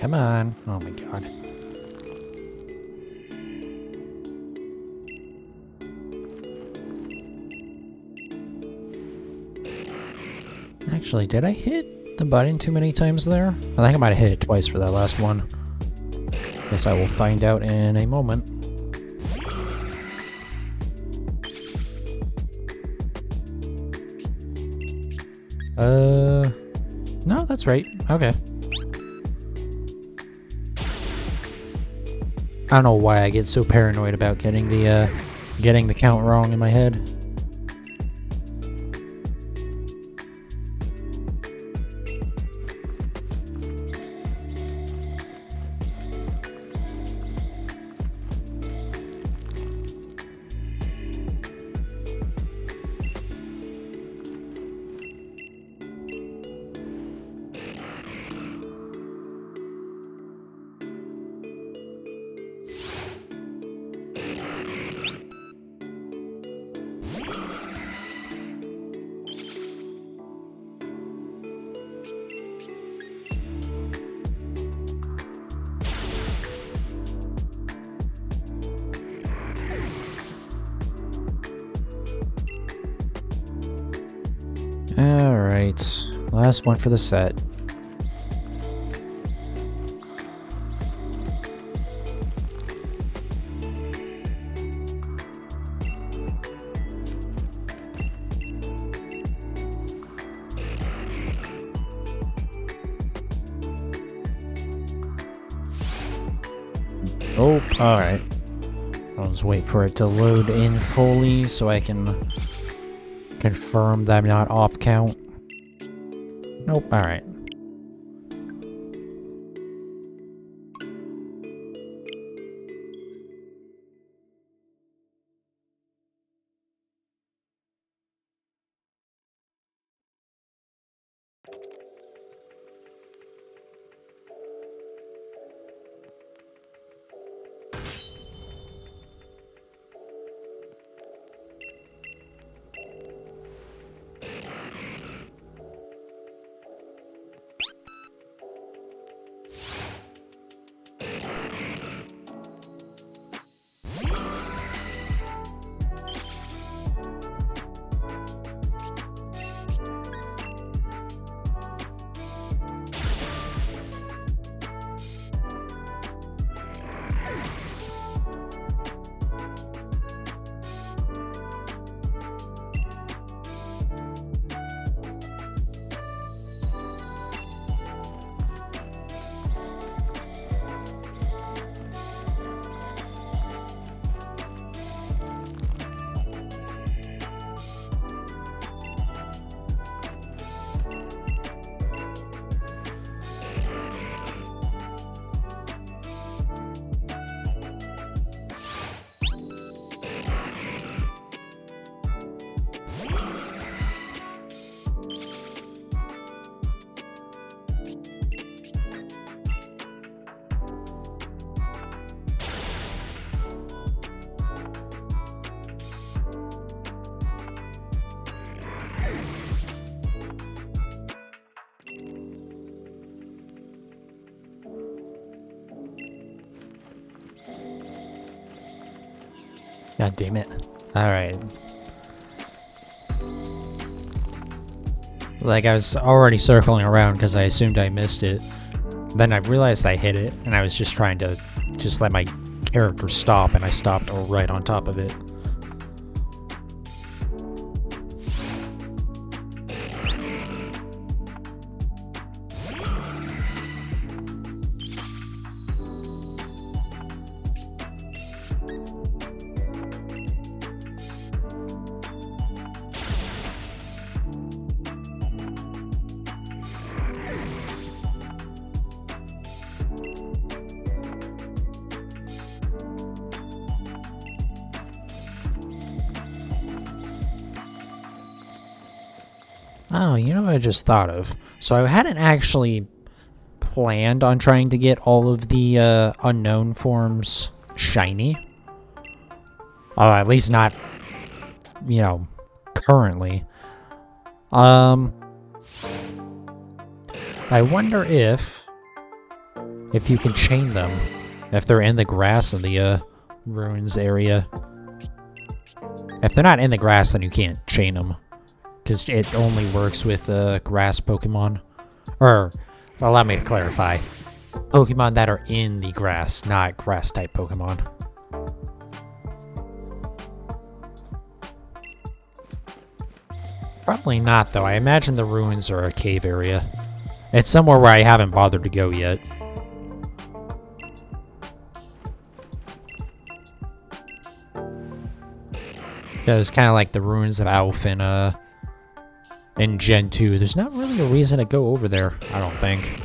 Come on. Oh my god. Actually, did I hit the button too many times there? I think I might have hit it twice for that last one. Guess I will find out in a moment. No, that's right. Okay. I don't know why I get so paranoid about getting the count wrong in my head. Alright, last one for the set. Oh, alright. I'll just wait for it to load in fully so I can confirm that I'm not off count. Nope, alright. God damn it. Alright. Like, I was already circling around because I assumed I missed it. Then I realized I hit it, and I was just trying to just let my character stop, and I stopped right on top of it. Oh, you know what I just thought of? So I hadn't actually planned on trying to get all of the unknown forms shiny. At least not, you know, currently. I wonder if you can chain them, if they're in the grass in the ruins area. If they're not in the grass, then you can't chain them. Because it only works with grass Pokemon. Or, allow me to clarify. Pokemon that are in the grass, not grass-type Pokemon. Probably not, though. I imagine the ruins are a cave area. It's somewhere where I haven't bothered to go yet. It's kind of like the ruins of Alph in Gen 2, there's not really a reason to go over there, I don't think.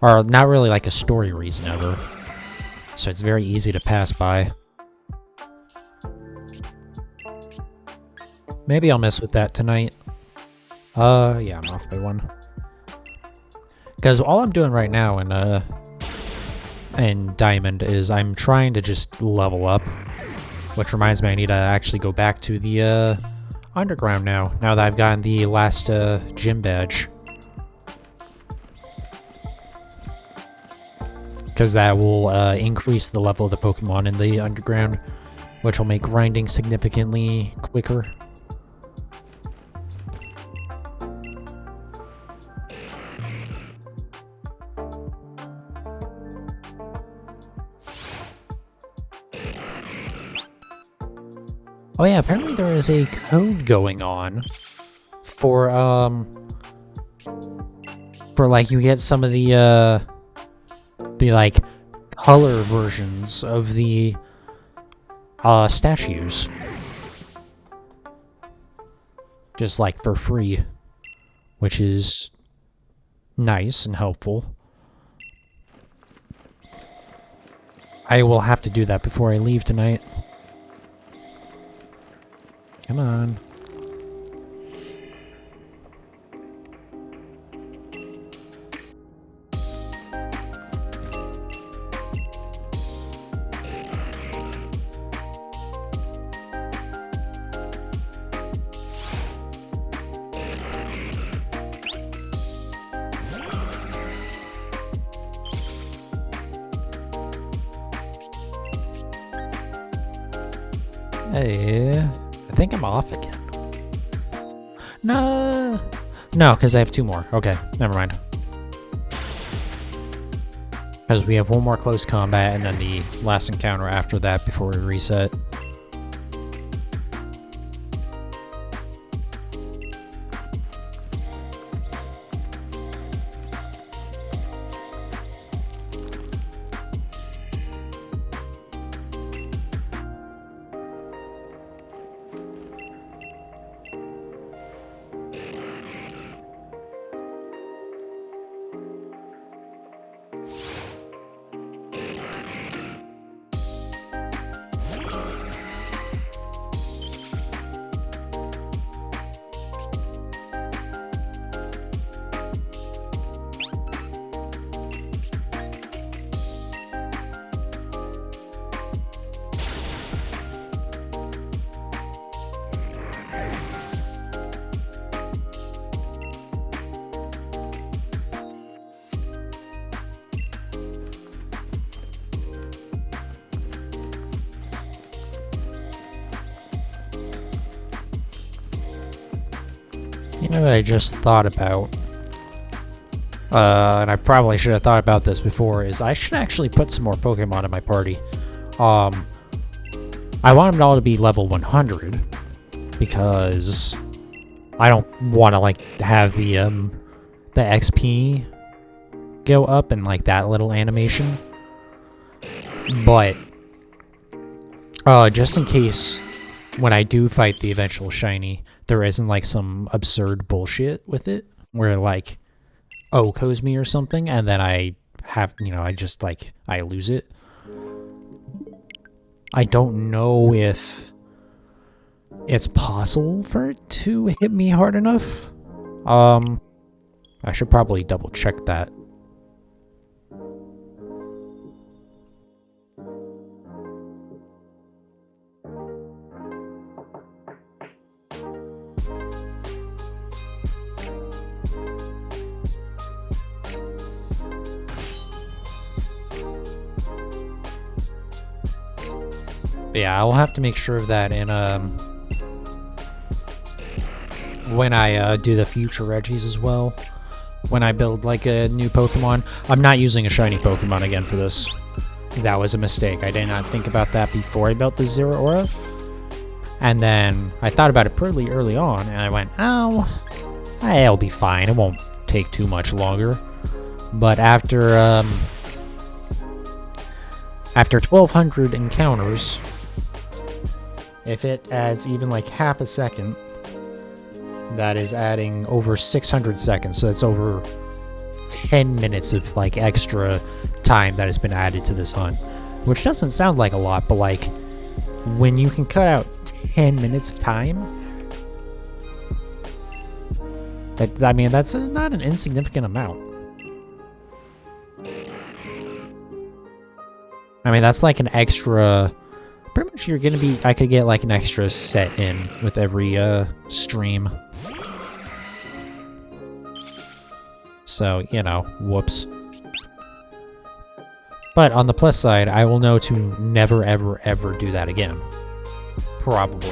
Or not really like a story reason ever. So it's very easy to pass by. Maybe I'll mess with that tonight. Yeah, I'm off by one. Because all I'm doing right now in Diamond is I'm trying to just level up. Which reminds me, I need to actually go back to the underground now that I've gotten the last gym badge. Because that will increase the level of the Pokemon in the underground, which will make grinding significantly quicker. Oh yeah, apparently there is a code going on for like you get some of the like color versions of the statues. Just like for free, which is nice and helpful. I will have to do that before I leave tonight. Come on. Hey, I think I'm off again. No, because I have two more. Okay, never mind. Because we have one more close combat and then the last encounter after that before we reset. You know what I just thought about? And I probably should have thought about this before, is I should actually put some more Pokemon in my party. I want them all to be level 100, because I don't want to, like, have the XP go up in, like, that little animation. But, just in case when I do fight the eventual shiny, there isn't, like, some absurd bullshit with it, where, like, OHKOs me or something, and then I have, you know, I just, like, I lose it. I don't know if it's possible for it to hit me hard enough. I should probably double check that. Yeah, I'll have to make sure of that in when I do the future Regis as well. When I build like a new Pokemon, I'm not using a shiny Pokemon again for this. That was a mistake. I did not think about that before I built the Zero Aura. And then I thought about it pretty early on, and I went, oh, it'll be fine. It won't take too much longer. But after 1,200 encounters, if it adds even like half a second, that is adding over 600 seconds. So it's over 10 minutes of like extra time that has been added to this hunt, which doesn't sound like a lot, but like when you can cut out 10 minutes of time, I mean, that's not an insignificant amount. I mean, that's like an extra, pretty much you're gonna be, I could get like an extra set in with every stream. So, you know, whoops. But on the plus side, I will know to never, ever, ever do that again. Probably.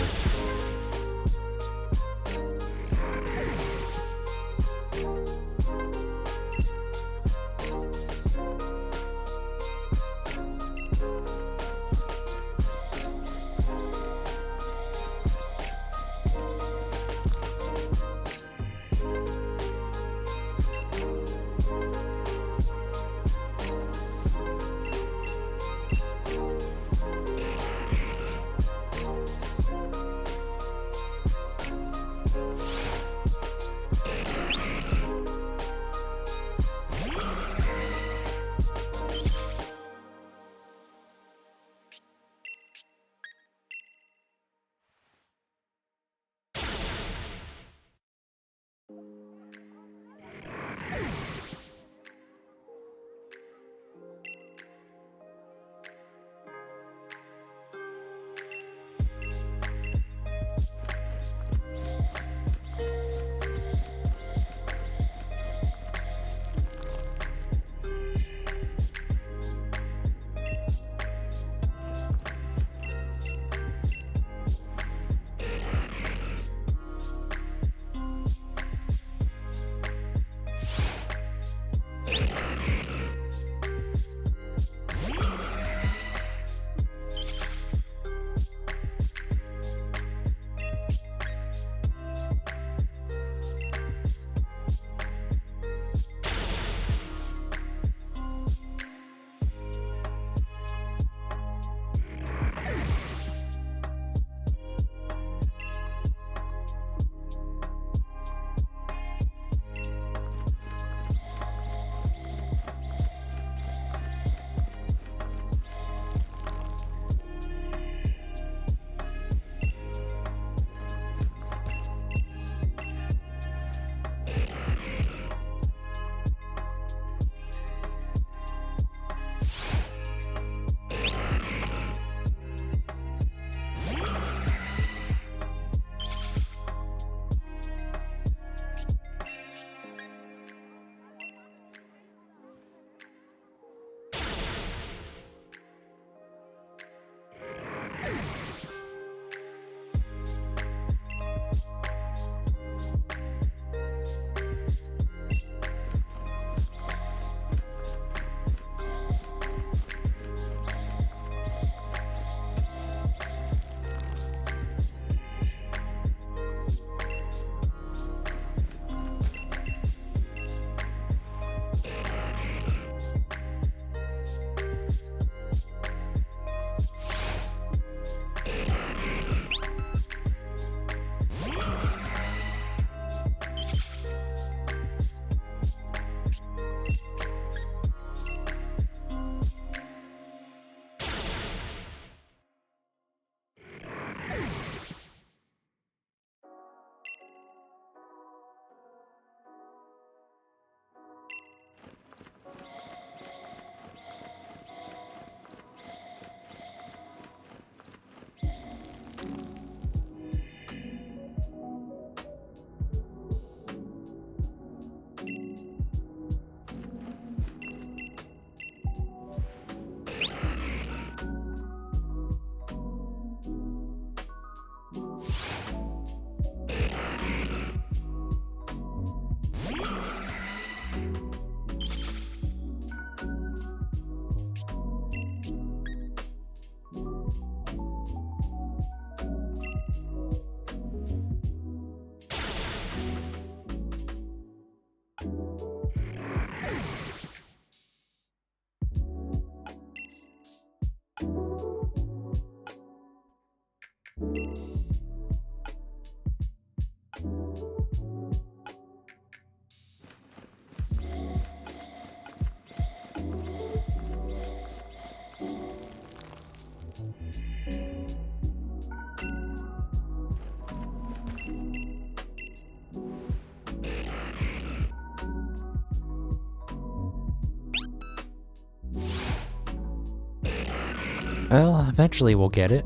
Well, eventually we'll get it.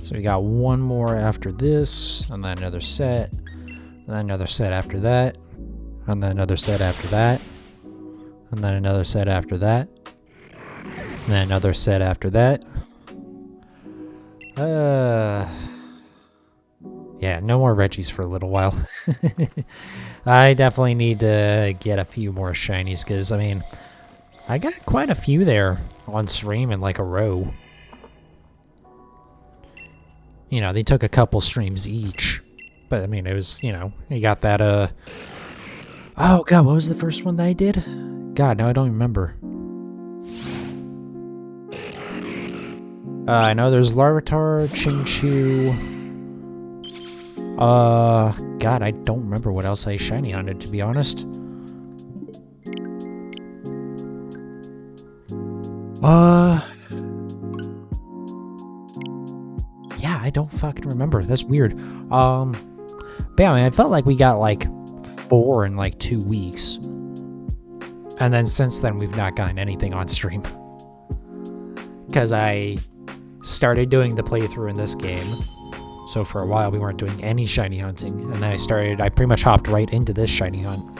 So we got one more after this, and then another set, and then another set after that, and then another set after that, and then another set after that, and then another set after that. Yeah, no more Reggies for a little while. I definitely need to get a few more shinies, because, I mean, I got quite a few there on stream in like a row. You know, they took a couple streams each. But, I mean, it was, you know, you got that, oh, God, what was the first one that I did? God, no, I don't remember. I know there's Larvitar, Chinchou. God, I don't remember what else I shiny hunted, to be honest. Yeah, I don't fucking remember. That's weird. But yeah, I mean, I felt like we got like 4 in like 2 weeks. And then since then, we've not gotten anything on stream. Because I started doing the playthrough in this game. So for a while, we weren't doing any shiny hunting. And then I pretty much hopped right into this shiny hunt.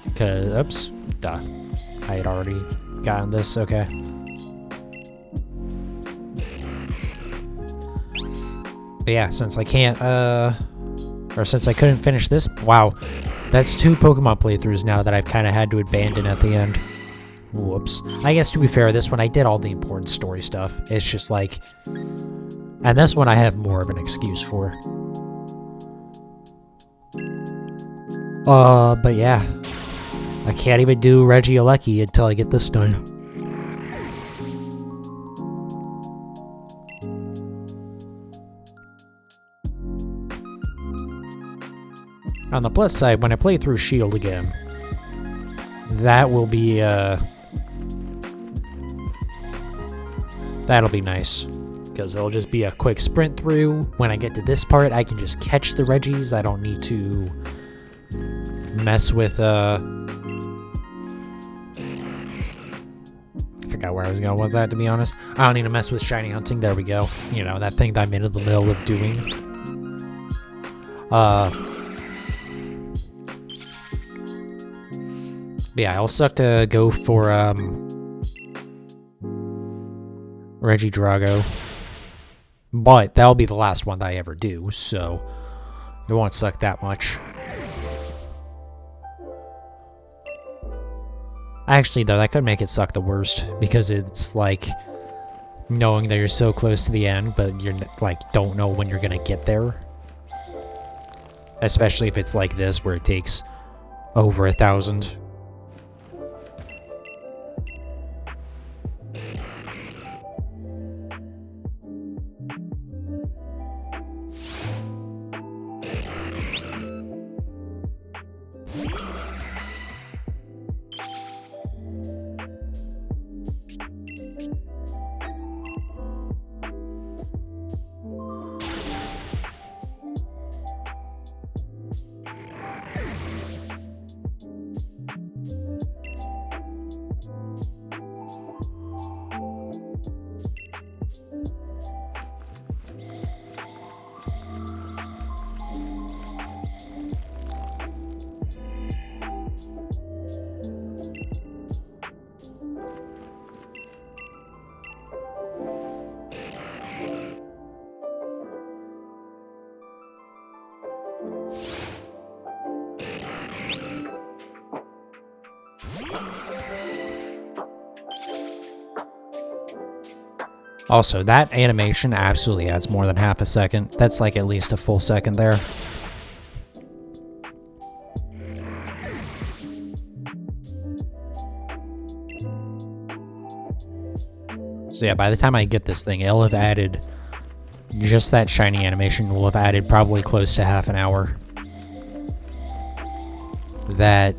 Because, oops, duh. I had already gotten this, okay. But yeah, since I can't, or since I couldn't finish this, wow. That's 2 Pokemon playthroughs now that I've kind of had to abandon at the end. Whoops. I guess to be fair, this one I did all the important story stuff. It's just like... And this one I have more of an excuse for. But yeah. I can't even do Registeel until I get this done. On the plus side, when I play through Shield again, that will be, that'll be nice. Because it'll just be a quick sprint through. When I get to this part, I can just catch the Reggies. I don't need to mess with, I forgot where I was going with that, to be honest. I don't need to mess with shiny hunting. There we go. You know, that thing that I'm in the middle of doing. Yeah, I'll suck to go for, Regidrago. But that'll be the last one that I ever do, so it won't suck that much. Actually, though, that could make it suck the worst, because it's like knowing that you're so close to the end, but you're like don't know when you're gonna get there. Especially if it's like this, where it takes over 1,000. Also, that animation absolutely adds more than half a second. That's like at least a full second there. So yeah, by the time I get this thing, it'll have added... Just that shiny animation will have added probably close to half an hour. That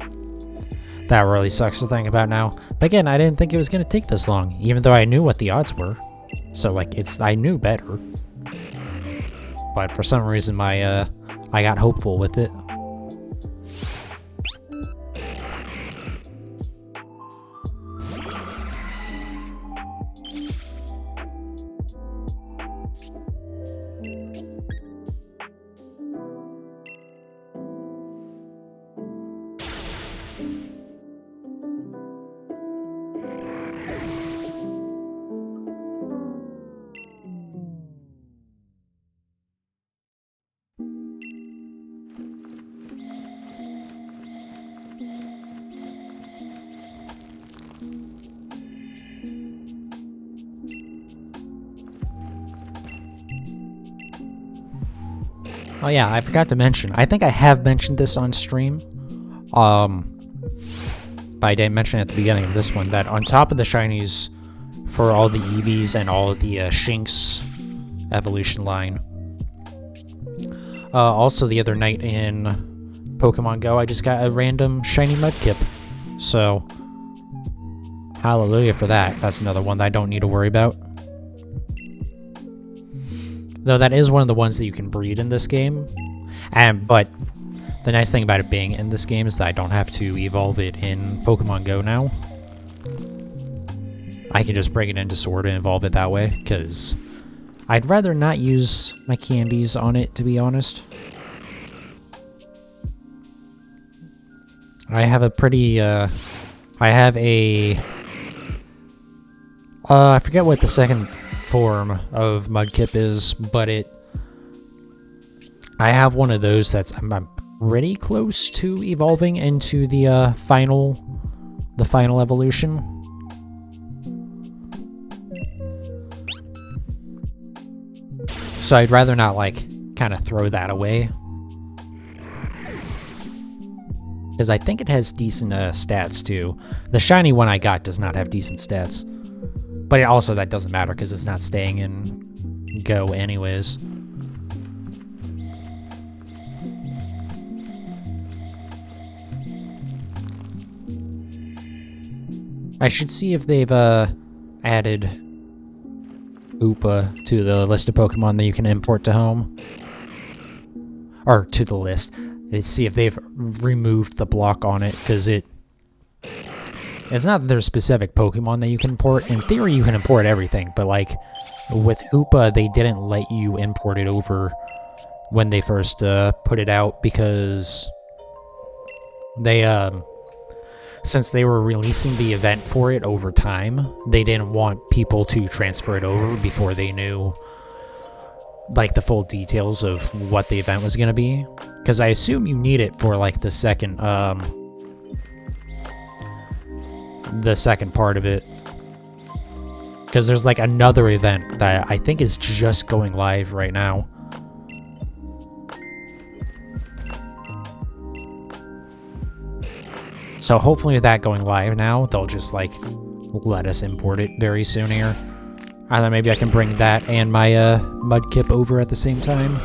really sucks to think about now. But again, I didn't think it was going to take this long, even though I knew what the odds were. So, like, I knew better. But for some reason, I got hopeful with it. Oh yeah, I forgot to mention. I think I have mentioned this on stream. But I didn't mention it at the beginning of this one, that on top of the shinies for all the Eevees and all of the Shinx evolution line, also the other night in Pokemon Go, I just got a random shiny Mudkip. So, hallelujah for that. That's another one that I don't need to worry about. Though that is one of the ones that you can breed in this game. But the nice thing about it being in this game is that I don't have to evolve it in Pokemon Go now. I can just bring it into Sword and evolve it that way, because I'd rather not use my candies on it, to be honest. I have a pretty, I forget what the second form of Mudkip is, but I have one of those that's, I'm pretty close to evolving into the final evolution. So I'd rather not, like, kind of throw that away. Because I think it has decent stats, too. The shiny one I got does not have decent stats. But also, that doesn't matter, because it's not staying in Go anyways. I should see if they've added Hoopa to the list of Pokemon that you can import to home. Or to the list. Let's see if they've removed the block on it, because it's not that there's specific Pokemon that you can import. In theory, you can import everything, but like with Hoopa, they didn't let you import it over when they first put it out, because they since they were releasing the event for it over time, they didn't want people to transfer it over before they knew like the full details of what the event was going to be. Because I assume you need it for like the second part of it. Because there's like another event that I think is just going live right now. So hopefully with that going live now, they'll just like let us import it very soon here. And then maybe I can bring that and my Mudkip over at the same time.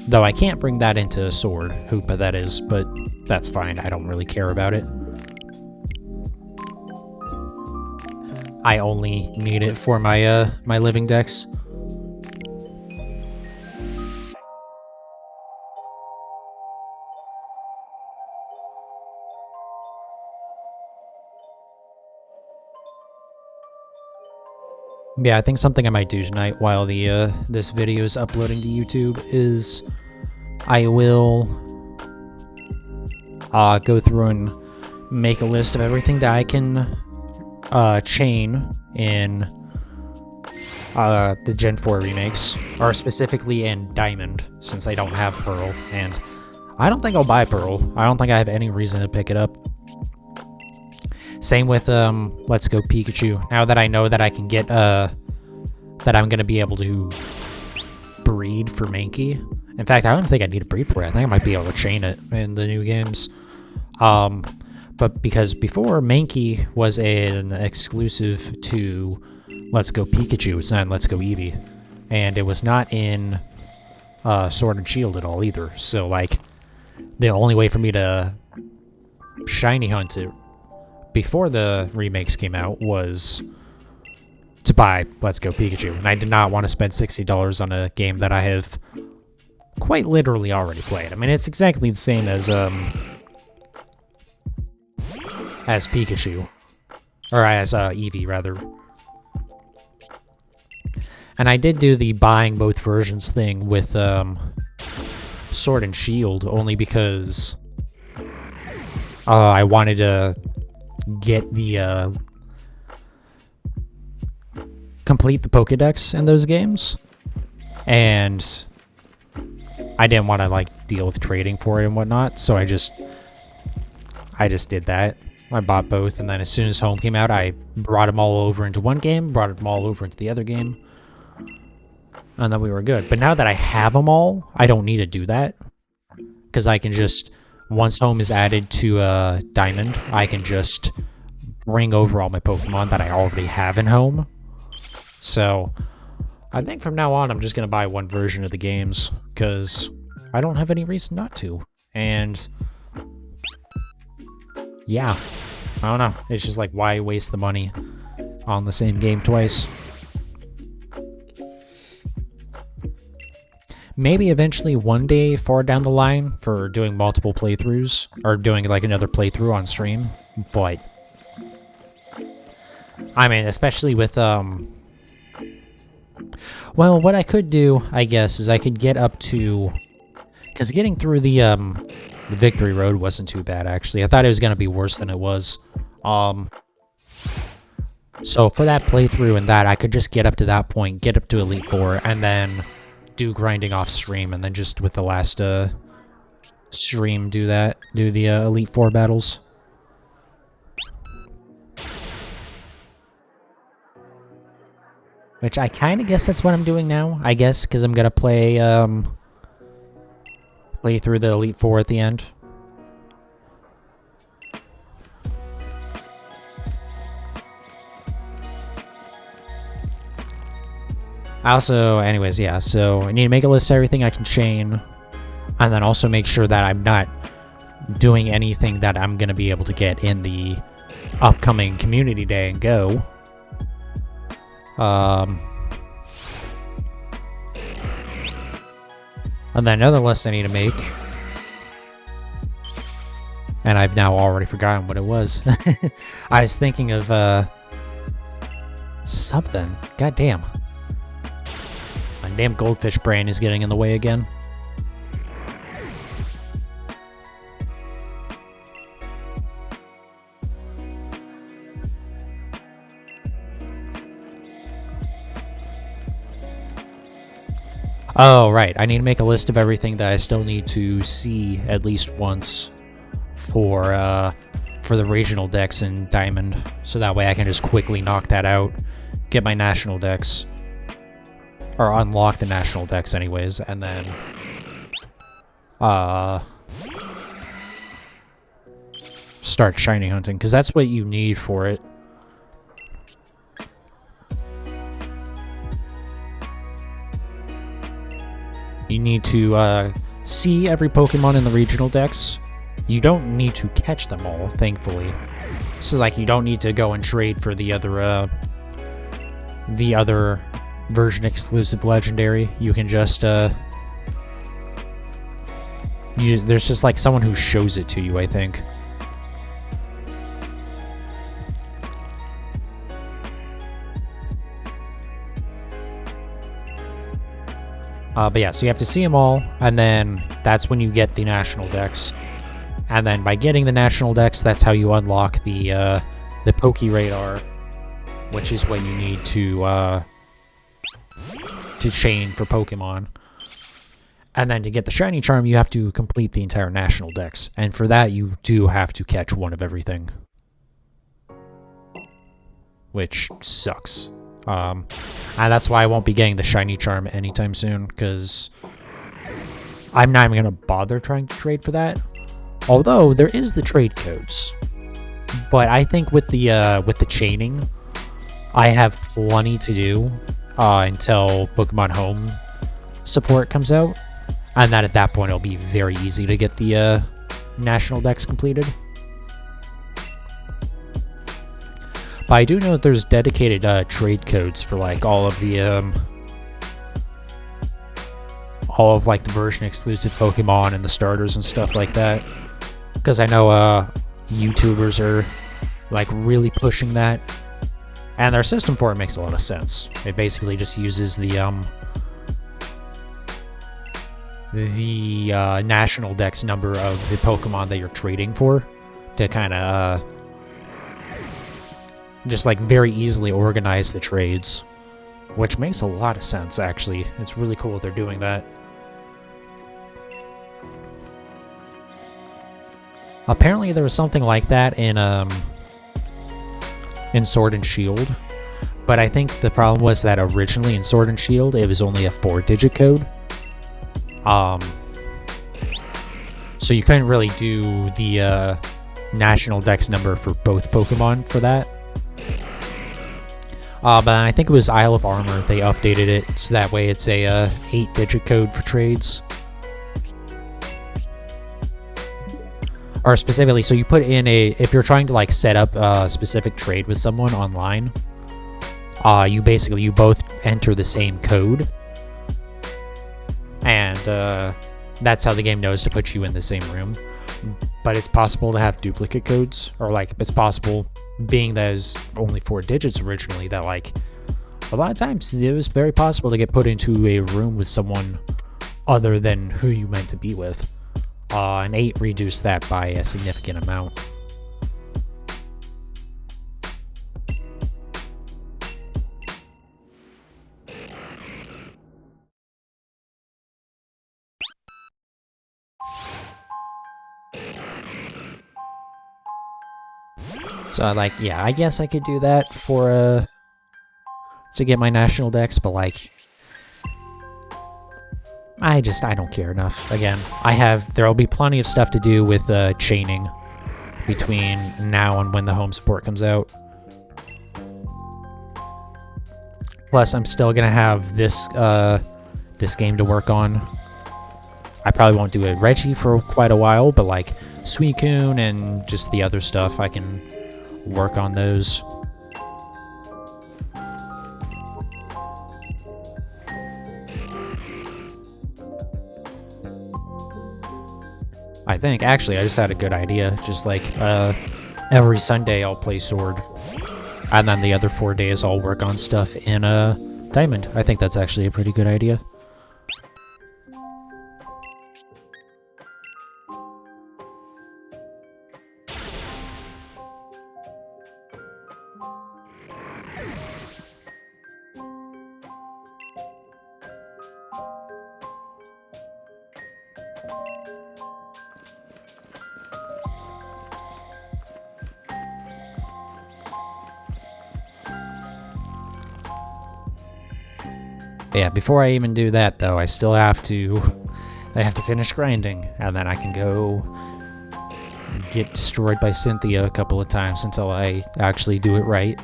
Though I can't bring that into Sword, Hoopa that is, but that's fine. I don't really care about it. I only need it for my my living dex. Yeah, I think something I might do tonight while the this video is uploading to YouTube is I will go through and make a list of everything that I can chain in the Gen 4 remakes, or specifically in Diamond, since I don't have Pearl, and I don't think I'll buy Pearl. I don't think I have any reason to pick it up. Same with Let's Go Pikachu. Now that I know that I can get that I'm gonna be able to breed for Mankey. In fact, I don't think I need to breed for it. I think I might be able to chain it in the new games. But because before Mankey was an exclusive to Let's Go Pikachu, it's not in Let's Go Eevee, and it was not in Sword and Shield at all either. So like, the only way for me to shiny hunt it before the remakes came out was to buy Let's Go Pikachu, and I did not want to spend $60 on a game that I have quite literally already played. I mean, it's exactly the same as Pikachu, or as Eevee rather. And I did do the buying both versions thing with Sword and Shield only because I wanted to get the complete the Pokédex in those games, and I didn't want to like deal with trading for it and whatnot, so I just did that. I bought both, and then as soon as Home came out, I brought them all over into one game, brought them all over into the other game, and then we were good. But now that I have them all, I don't need to do that. Because I can just, once home is added to Diamond, I can just bring over all my Pokemon that I already have in home. So, I think from now on, I'm just going to buy one version of the games, because I don't have any reason not to. And, yeah, I don't know. It's just like, why waste the money on the same game twice? Maybe eventually one day far down the line for doing multiple playthroughs, or doing like another playthrough on stream, but I mean, especially with, well, what I could do, I guess, is I could get up to, because getting through the Victory Road wasn't too bad, actually. I thought it was going to be worse than it was. So for that playthrough and that, I could just get up to that point, get up to Elite Four, and then do grinding off stream, and then just with the last stream do the Elite Four battles. Which I kind of guess that's what I'm doing now, I guess, because I'm gonna play through the Elite Four at the end. Also, anyways, yeah, so I need to make a list of everything I can chain, and then also make sure that I'm not doing anything that I'm going to be able to get in the upcoming Community Day and Go. And then another list I need to make, and I've now already forgotten what it was. I was thinking of, something. God damn. My damn goldfish brain is getting in the way again. Oh, right. I need to make a list of everything that I still need to see at least once for the regional decks in Diamond. So that way I can just quickly knock that out, get my national decks, or unlock the national decks anyways, and then start shiny hunting, because that's what you need for it. You need to see every Pokemon in the regional decks. You don't need to catch them all, thankfully. So like you don't need to go and trade for the other version exclusive legendary. You can just there's just like someone who shows it to you, I think. But yeah, so you have to see them all, and then that's when you get the national decks. And then by getting the national decks, that's how you unlock the Poke Radar, which is what you need to chain for Pokemon. And then to get the Shiny Charm, you have to complete the entire national decks. And for that, you do have to catch one of everything, which sucks. And that's why I won't be getting the Shiny Charm anytime soon, because I'm not even going to bother trying to trade for that. Although, there is the trade codes. But I think with the chaining, I have plenty to do until Pokemon Home support comes out. And then at that point, it'll be very easy to get the national decks completed. But I do know that there's dedicated trade codes for like all of like the version exclusive Pokemon and the starters and stuff like that. Because I know YouTubers are like really pushing that, and their system for it makes a lot of sense. It basically just uses the national dex number of the Pokemon that you're trading for to kind of just like very easily organize the trades, which makes a lot of sense, actually. It's really cool that they're doing that. Apparently there was something like that in Sword and Shield, But I think the problem was that originally in Sword and Shield, it was only a 4-digit code. So you couldn't really do the national dex number for both Pokemon for that. But I think it was Isle of Armor. They updated it so that way it's a 8-digit code for trades. Or specifically, so you put in if you're trying to like set up a specific trade with someone online, you both enter the same code, and that's how the game knows to put you in the same room. But it's possible to have duplicate codes, or like it's possible, being that it was only 4 digits originally, that like a lot of times it was very possible to get put into a room with someone other than who you meant to be with. And 8 reduced that by a significant amount. So like, yeah, I guess I could do that for to get my national dex, but like I don't care enough. Again, there'll be plenty of stuff to do with chaining between now and when the home support comes out. Plus, I'm still gonna have this game to work on. I probably won't do a Reggie for quite a while, but like Suicune and just the other stuff, I can work on those. I think, actually, I just had a good idea. Just like, every Sunday I'll play Sword. And then the other 4 days I'll work on stuff in, Diamond. I think that's actually a pretty good idea. Yeah, before I even do that, though, I have to finish grinding, and then I can go get destroyed by Cynthia a couple of times until I actually do it right.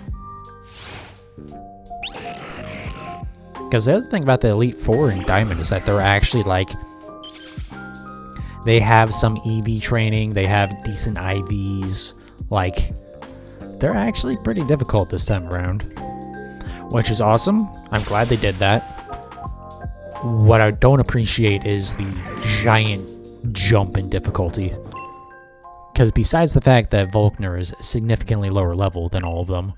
Because the other thing about the Elite Four in Diamond is that they're actually, like, they have some EV training, they have decent IVs, like, they're actually pretty difficult this time around. Which is awesome. I'm glad they did that. What I don't appreciate is the giant jump in difficulty. Because besides the fact that Volkner is significantly lower level than all of them,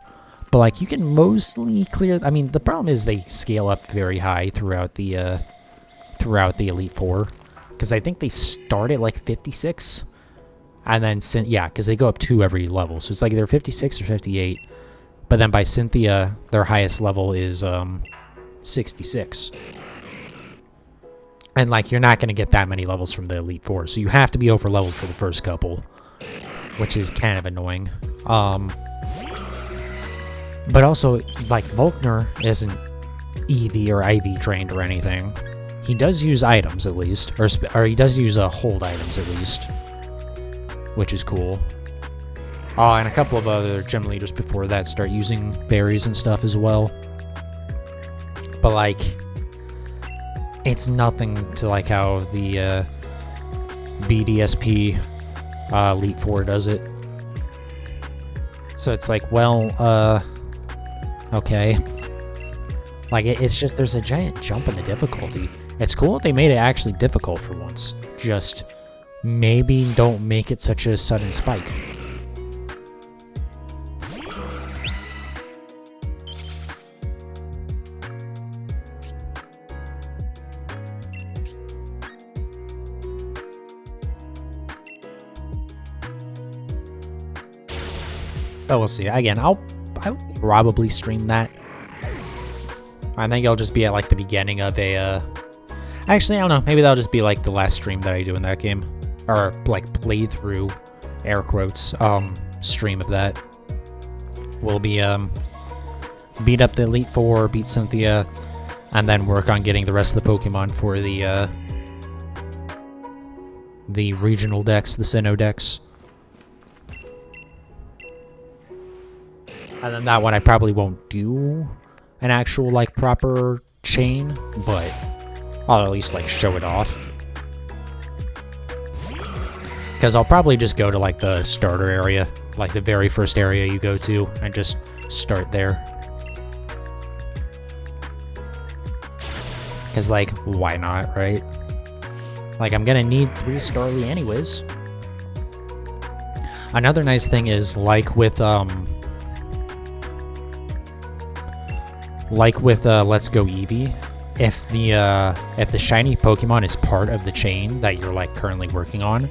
but like you can mostly clear. I mean, the problem is they scale up very high throughout the Elite Four. Because I think they start at like 56, and then because they go up 2 every level, so it's like they're 56 or 58. But then by Cynthia, their highest level is 66. And like you're not going to get that many levels from the Elite Four, so you have to be over leveled for the first couple, which is kind of annoying. But also, like Volkner isn't EV or IV trained or anything. He does use items at least, or he does use hold items at least, which is cool. Oh, and a couple of other gym leaders before that start using berries and stuff as well. But like, it's nothing to like how the BDSP Elite Four does it. So it's like, well, okay. Like, it's just, there's a giant jump in the difficulty. It's cool that they made it actually difficult for once. Just maybe don't make it such a sudden spike. But we'll see. Again, I'll probably stream that. I think it'll just be at like the beginning of a actually, I don't know, maybe that'll just be like the last stream that I do in that game. Or like playthrough, air quotes, stream of that. Will be beat up the Elite Four, beat Cynthia, and then work on getting the rest of the Pokemon for the regional decks, the Sinnoh decks. And then that one I probably won't do an actual, like, proper chain, but I'll at least, like, show it off. Because I'll probably just go to, like, the starter area, like the very first area you go to, and just start there. Because, like, why not, right? Like, I'm gonna need 3 Starly anyways. Another nice thing is, like with Let's Go Eevee, if the shiny Pokemon is part of the chain that you're, like, currently working on,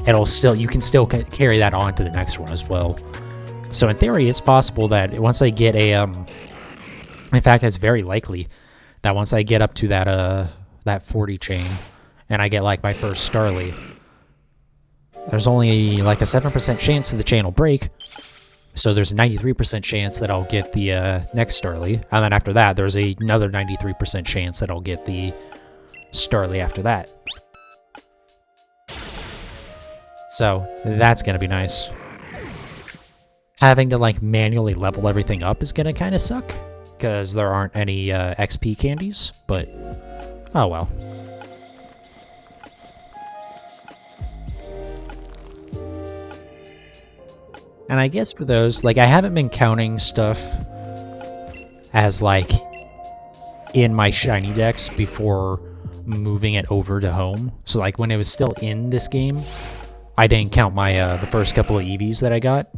you can still carry that on to the next one as well. So in theory, it's possible that once I get in fact, it's very likely that once I get up to that 40 chain, and I get, like, my first Starly, there's only, like, a 7% chance that the chain will break, so there's a 93% chance that I'll get the next Starly, and then after that, there's another 93% chance that I'll get the Starly after that. So, that's gonna be nice. Having to, like, manually level everything up is gonna kind of suck, because there aren't any XP candies, but oh well. And I guess for those, like, I haven't been counting stuff as, like, in my shiny decks before moving it over to home. So, like, when it was still in this game, I didn't count my the first couple of EVs that I got.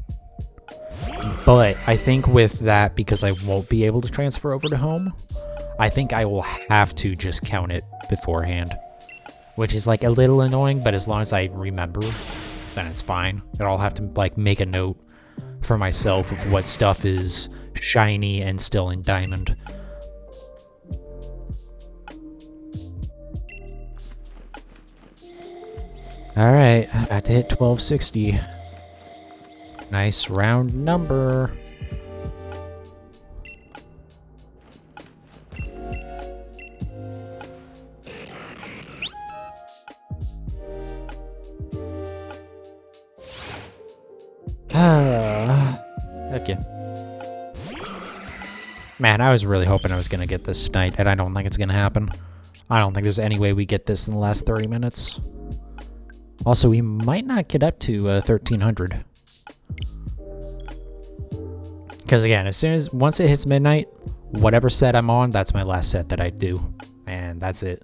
But I think with that, because I won't be able to transfer over to home, I think I will have to just count it beforehand. Which is, like, a little annoying, but as long as I remember, then it's fine. And I'll have to, like, make a note for myself of what stuff is shiny and still in Diamond. Alright, about to hit 1260. Nice round number. Okay. Man, I was really hoping I was going to get this tonight, and I don't think it's going to happen. I don't think there's any way we get this in the last 30 minutes. Also, we might not get up to 1300. Because again, once it hits midnight, whatever set I'm on, that's my last set that I do. And that's it.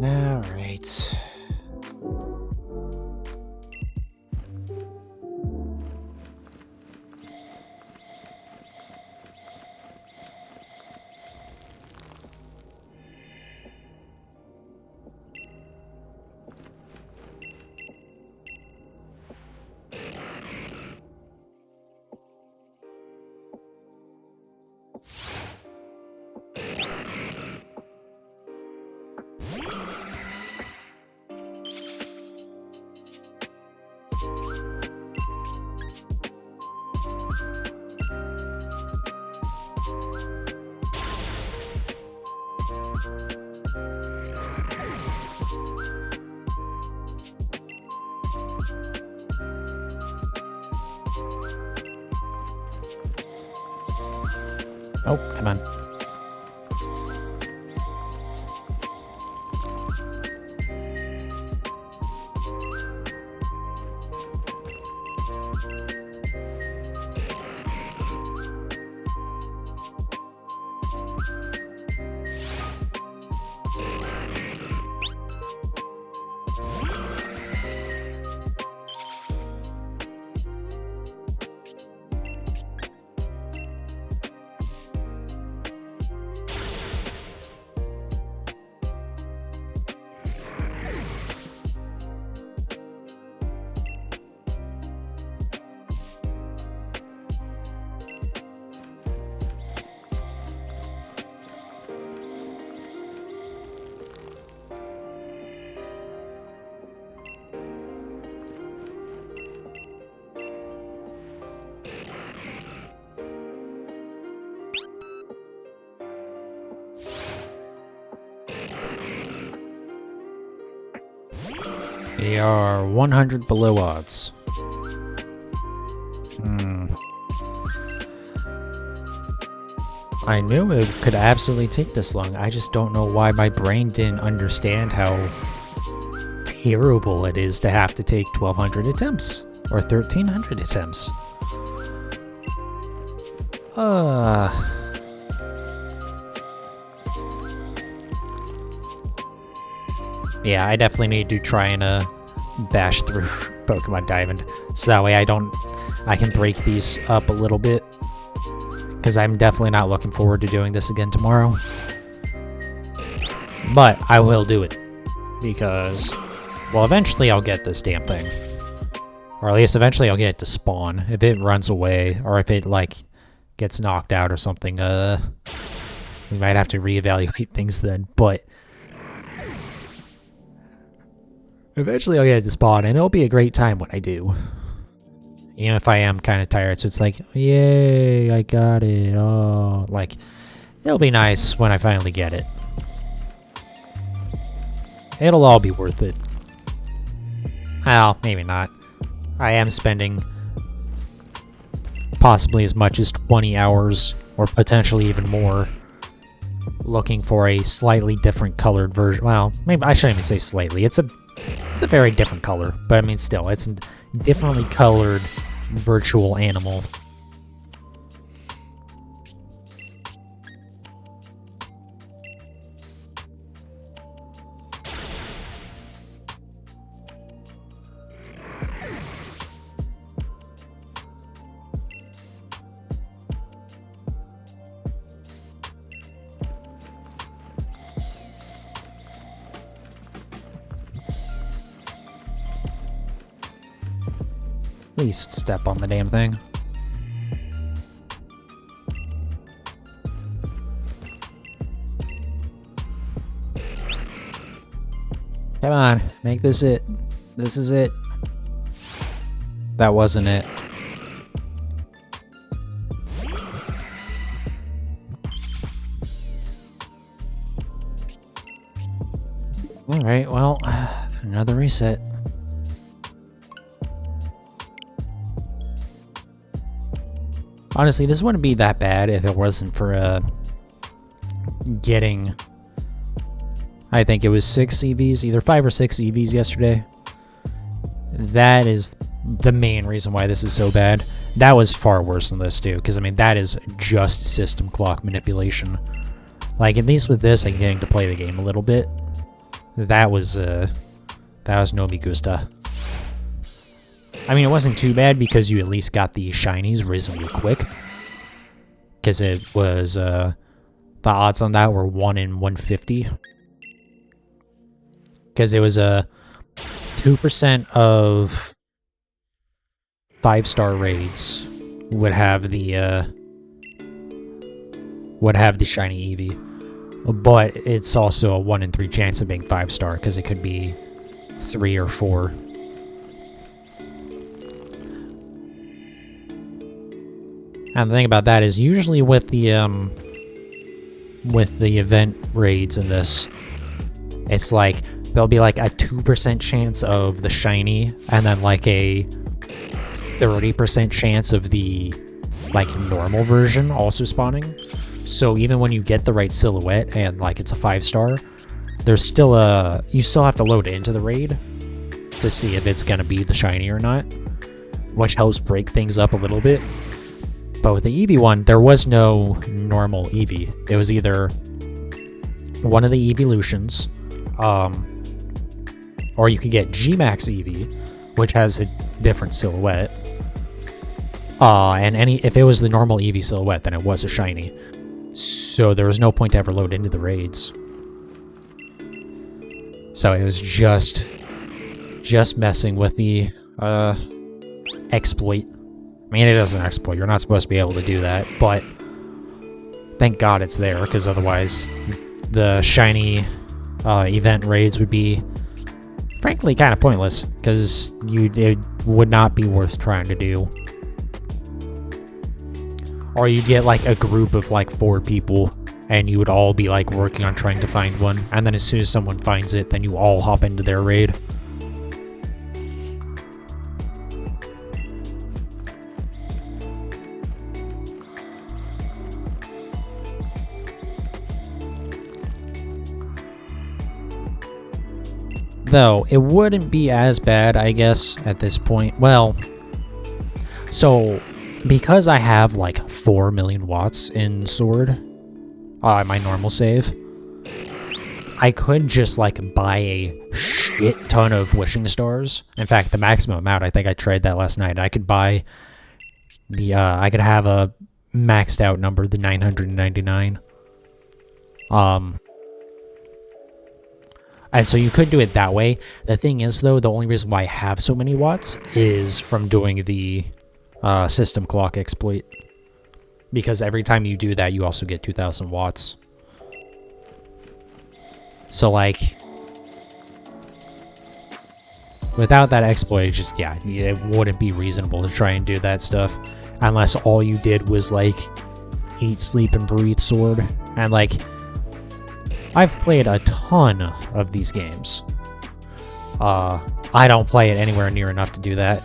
Alright. Oh, come on. We are 100 below odds. I knew it could absolutely take this long. I just don't know why my brain didn't understand how terrible it is to have to take 1,200 attempts. Or 1,300 attempts. Yeah, I definitely need to try and bash through Pokemon Diamond, so that way I can break these up a little bit, because I'm definitely not looking forward to doing this again tomorrow. But I will do it, because, well, eventually I'll get this damn thing. Or at least eventually I'll get it to spawn. If it runs away, or if it, like, gets knocked out or something, we might have to reevaluate things then, but eventually I'll get it to spawn, and it'll be a great time when I do. Even if I am kind of tired, so it's like, yay, I got it. Oh, like, it'll be nice when I finally get it. It'll all be worth it. Well, maybe not. I am spending possibly as much as 20 hours, or potentially even more, looking for a slightly different colored version. Well, maybe I shouldn't even say slightly. It's a very different color, but I mean, still, it's a differently colored virtual animal. Please step on the damn thing. Come on, make this it. This is it. That wasn't it. Alright, well, another reset. Honestly, this wouldn't be that bad if it wasn't for getting, I think it was 6 EVs, either 5 or 6 EVs yesterday. That is the main reason why this is so bad. That was far worse than this too, because I mean, that is just system clock manipulation. Like, at least with this, I'm getting to play the game a little bit. that was no me gusta. I mean, it wasn't too bad because you at least got the shinies reasonably quick. Because it was, the odds on that were 1 in 150. Because it was 2% of 5-star raids would have the shiny Eevee. But it's also a 1 in 3 chance of being 5-star because it could be 3 or 4. And the thing about that is usually with the event raids in this, it's like there'll be like a 2% chance of the shiny and then like a 30% chance of the like normal version also spawning. So even when you get the right silhouette and like it's a 5-star, there's still you still have to load into the raid to see if it's gonna be the shiny or not, which helps break things up a little bit. But with the Eevee one, there was no normal Eevee. It was either one of the Eeveelutions, or you could get G-Max Eevee, which has a different silhouette. And if it was the normal Eevee silhouette, then it was a shiny. So there was no point to ever load into the raids. So it was just messing with the exploit. I mean, it is an exploit. You're not supposed to be able to do that, but thank God it's there, because otherwise the shiny event raids would be, frankly, kind of pointless, because it would not be worth trying to do. Or you'd get, like, a group of, like, 4 people, and you would all be, like, working on trying to find one, and then as soon as someone finds it, then you all hop into their raid. Though, it wouldn't be as bad, I guess, at this point. Well, so, because I have, like, 4 million watts in Sword, my normal save, I could just, like, buy a shit ton of wishing stars. In fact, the maximum amount, I think I tried that last night. I could buy the, I could have a maxed out number, the 999. And so you could do it that way. The thing is, though, the only reason why I have so many watts is from doing the system clock exploit. Because every time you do that, you also get 2,000 watts. So, like, without that exploit, just, yeah, it wouldn't be reasonable to try and do that stuff. Unless all you did was, like, eat, sleep, and breathe Sword. And, like, I've played a ton of these games. I don't play it anywhere near enough to do that.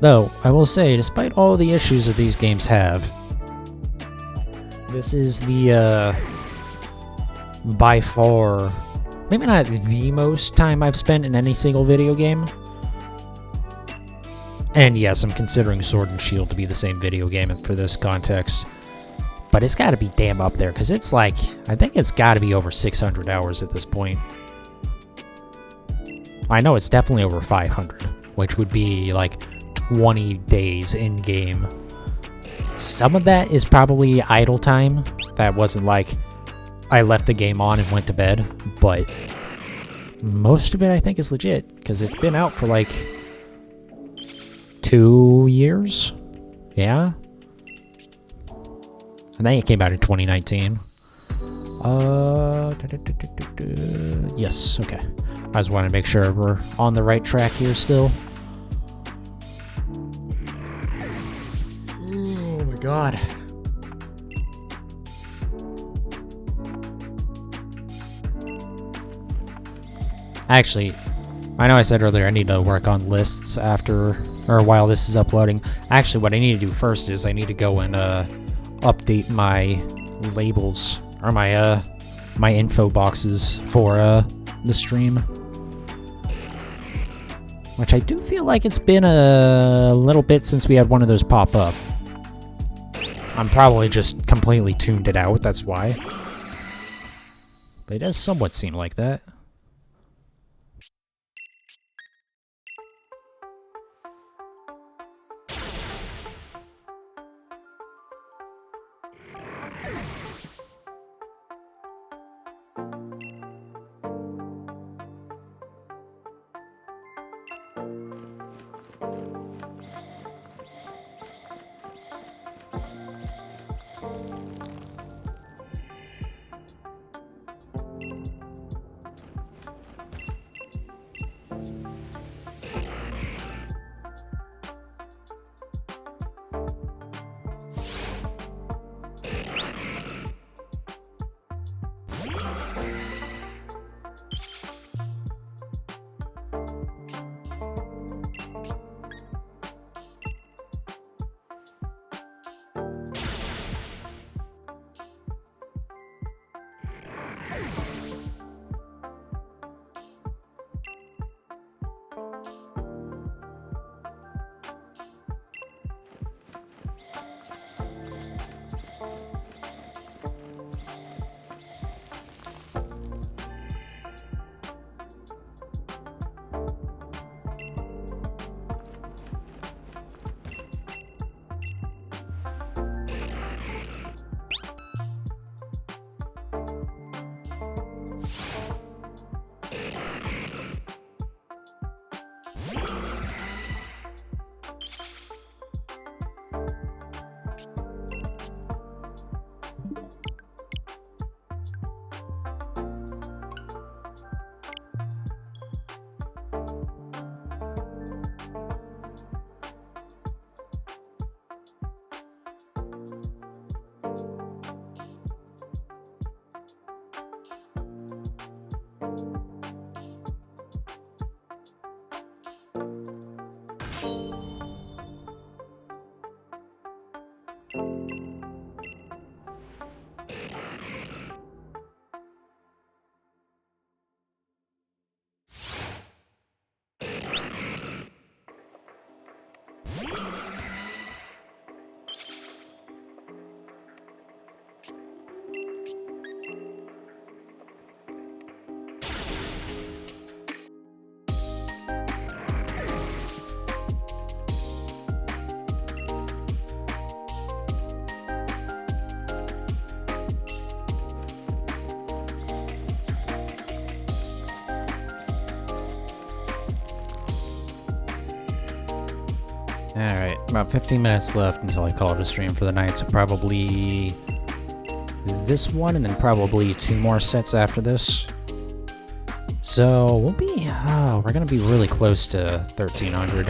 Though, I will say, despite all the issues that these games have, this is the, by far, maybe not the most time I've spent in any single video game. And yes, I'm considering Sword and Shield to be the same video game for this context. But it's gotta be damn up there, because it's like, I think it's gotta be over 600 hours at this point. I know it's definitely over 500, which would be like 20 days in-game. Some of that is probably idle time. That wasn't like I left the game on and went to bed, but most of it I think is legit, because it's been out for like 2 years? Yeah? I think it came out in 2019. Yes, okay. I just want to make sure we're on the right track here still. Oh my god. Actually, I know I said earlier I need to work on lists after, or while this is uploading. Actually, what I need to do first is I need to go and update my labels, or my my info boxes for the stream. Which I do feel like it's been a little bit since we had one of those pop up. I'm probably just completely tuned it out, that's why. But it does somewhat seem like that. Alright, about 15 minutes left until I call it a stream for the night, so probably this one and then probably 2 more sets after this. So we'll be, we're gonna be really close to 1300.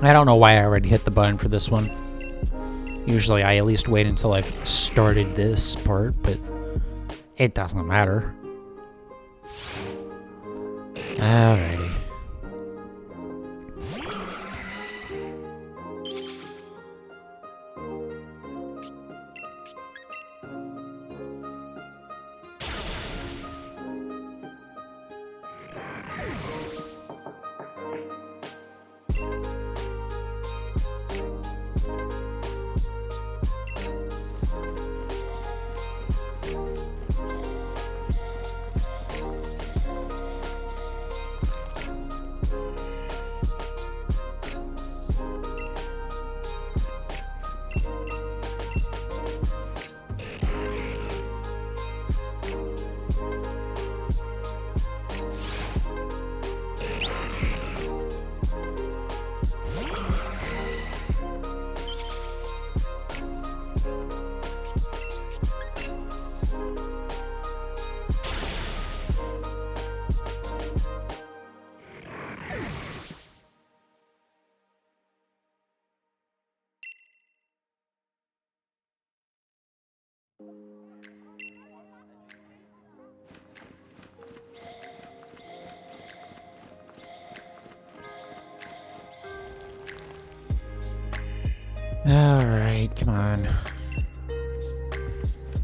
I don't know why I already hit the button for this one. Usually I at least wait until I've started this part, but it doesn't matter. Alrighty. Alright, come on.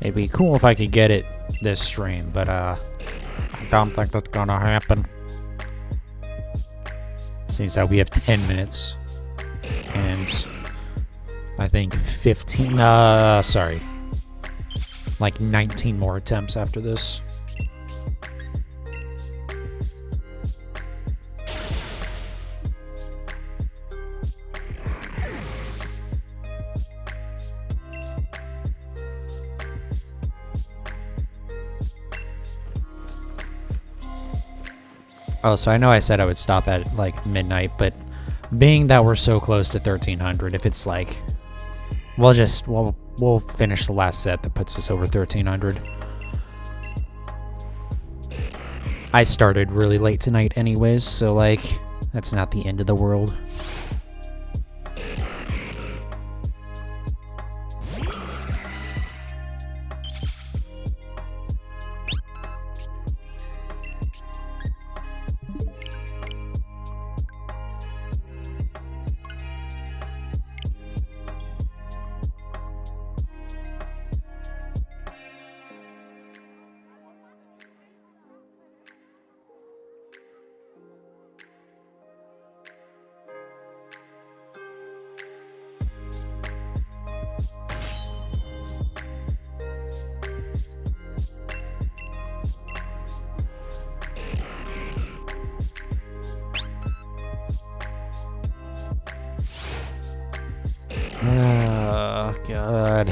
It'd be cool if I could get it this stream, but I don't think that's gonna happen. Seems that we have 10 minutes. And I think 15, sorry. Like 19 more attempts after this. Oh, so I know I said I would stop at like midnight, but being that we're so close to 1300, if it's like, we'll finish the last set that puts us over 1300. I started really late tonight anyways, so like, that's not the end of the world. Oh, God.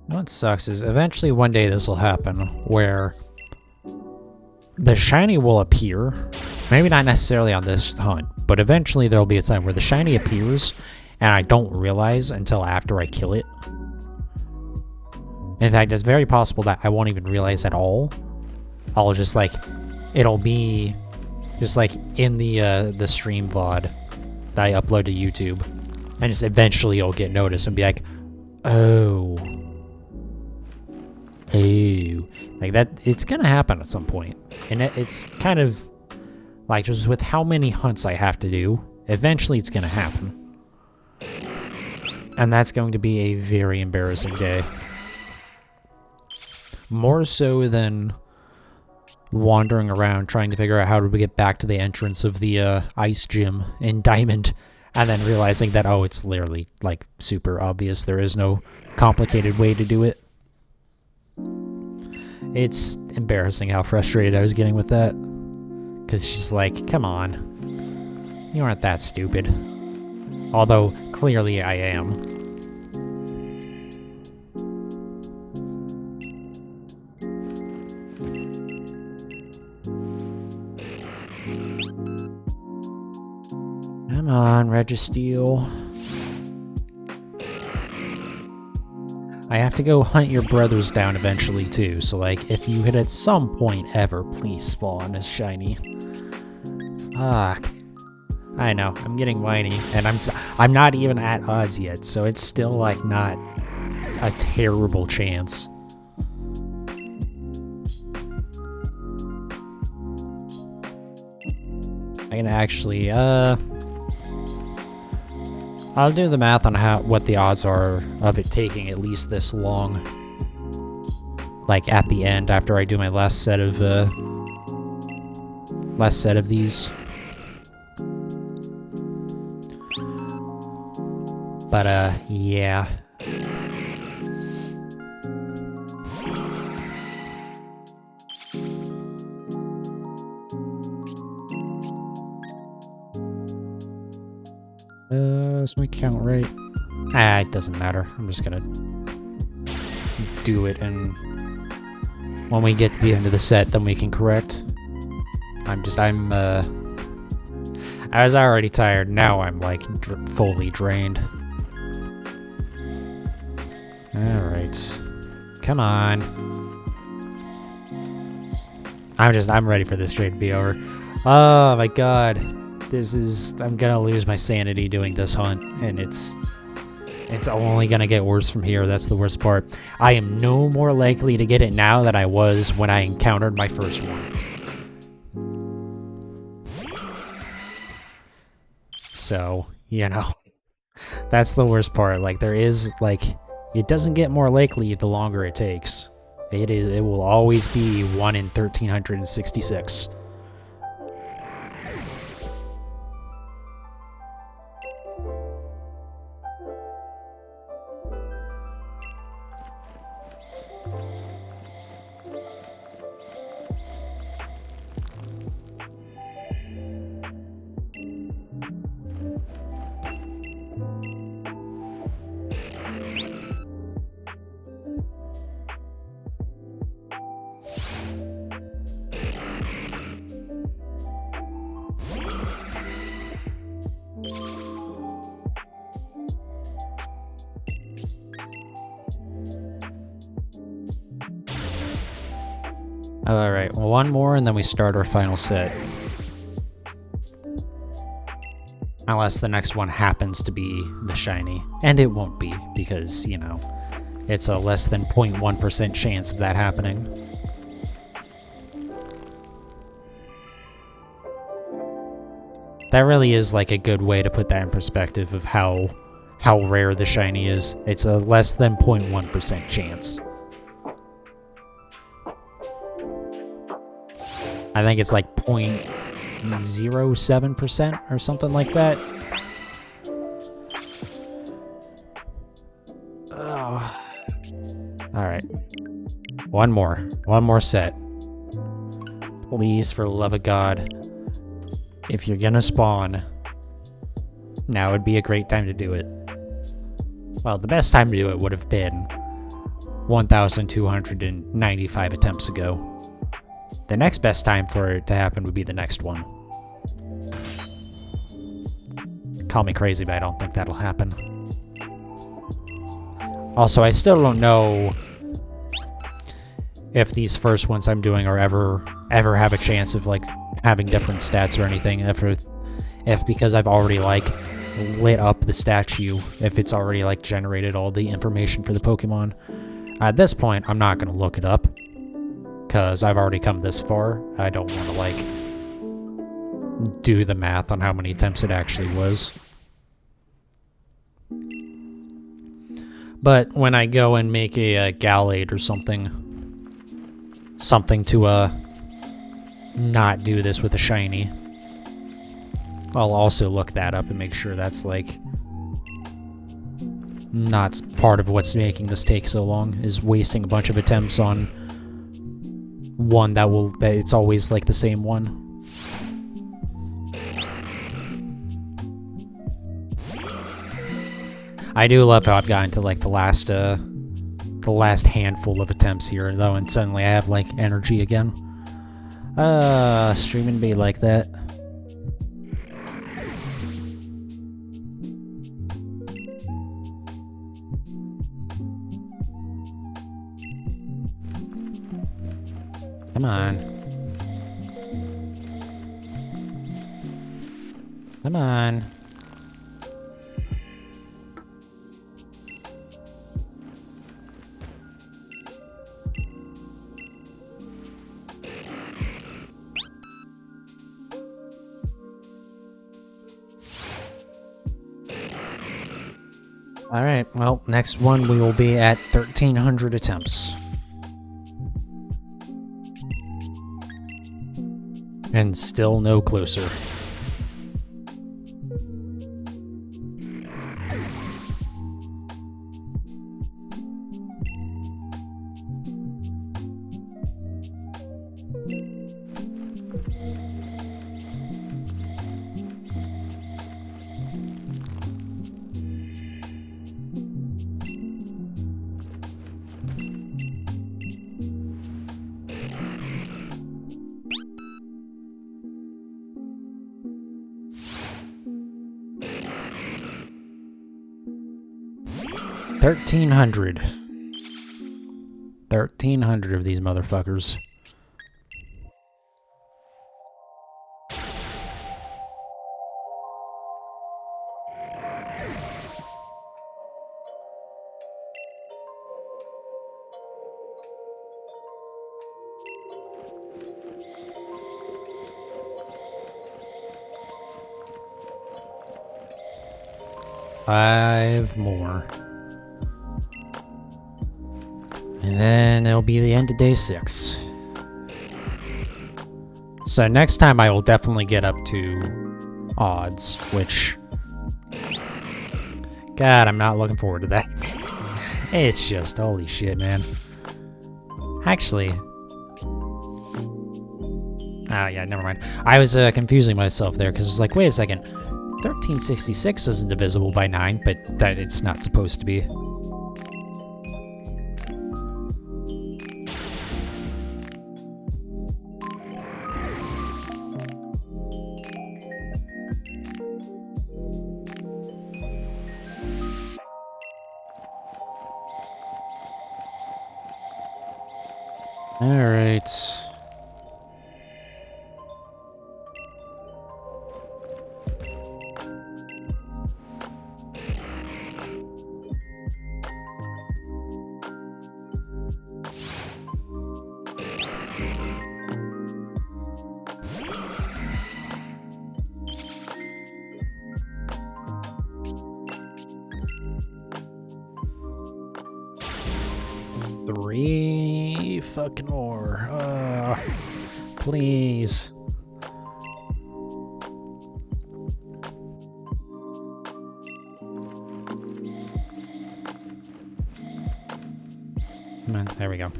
What sucks is eventually one day this will happen where the shiny will appear Maybe not necessarily on this hunt, but eventually there'll be a time where the shiny appears and I don't realize until after I kill it. In fact, it's very possible that I won't even realize at all. I'll just like, it'll be just like in the stream VOD that I upload to YouTube, and just eventually you'll get noticed and be like, oh, like that. It's gonna happen at some point, and it's kind of like just with how many hunts I have to do. Eventually, it's gonna happen, and that's going to be a very embarrassing day. More so than wandering around trying to figure out how to get back to the entrance of the ice gym in Diamond, and then realizing that, oh, it's literally like super obvious. There is no complicated way to do it. It's embarrassing how frustrated I was getting with that, because she's like, come on, you aren't that stupid. Although clearly I am. Come on, Registeel. I have to go hunt your brothers down eventually too, so like, if you could at some point ever please spawn as shiny. Fuck. I know, I'm getting whiny, and I'm not even at odds yet, so it's still like not a terrible chance. I can actually, I'll do the math on what the odds are of it taking at least this long. Like at the end, after I do my last set of these. But yeah. Is my count right? It doesn't matter. I'm just gonna do it, and when we get to the end of the set, then we can correct. I was already tired. Now I'm like fully drained. Alright. Come on. I'm ready for this trade to be over. Oh my god. I'm gonna lose my sanity doing this hunt, and it's only gonna get worse from here. That's the worst part. I am no more likely to get it now than I was when I encountered my first one. So, you know, that's the worst part. Like, there is, like, it doesn't get more likely the longer it takes. It will always be 1 in 1,366. Alright, well, one more and then we start our final set. Unless the next one happens to be the shiny. And it won't be, because, you know, it's a less than 0.1% chance of that happening. That really is like a good way to put that in perspective of how rare the shiny is. It's a less than 0.1% chance. I think it's like 0.07% or something like that. Oh. Alright. One more set. Please, for the love of God. If you're gonna spawn, now would be a great time to do it. Well, the best time to do it would have been 1,295 attempts ago. The next best time for it to happen would be the next one. Call me crazy, but I don't think that'll happen. Also, I still don't know if these first ones I'm doing are ever have a chance of, like, having different stats or anything. If because I've already, like, lit up the statue, if it's already, like, generated all the information for the Pokemon. At this point, I'm not going to look it up, because I've already come this far. I don't want to, like, do the math on how many attempts it actually was. But when I go and make a Gallade or something to not do this with a shiny, I'll also look that up and make sure that's, like, not part of what's making this take so long, is wasting a bunch of attempts on one that it's always, like, the same one. I do love how I've gotten to, like, the last handful of attempts here, though, and suddenly I have, like, energy again. Streaming be like that. Come on. Come on. Alright, well, next one we will be at 1,300 attempts. And still no closer. Thirteen hundred of these motherfuckers. Five more. And then it'll be the end of day 6. So next time I will definitely get up to odds, which... God, I'm not looking forward to that. It's just, holy shit, man. Actually... Oh, yeah, never mind. I was confusing myself there, because it was like, wait a second. 1366 isn't divisible by 9, but that it's not supposed to be. Alright. Three fucking more. Please. Come on, there we go.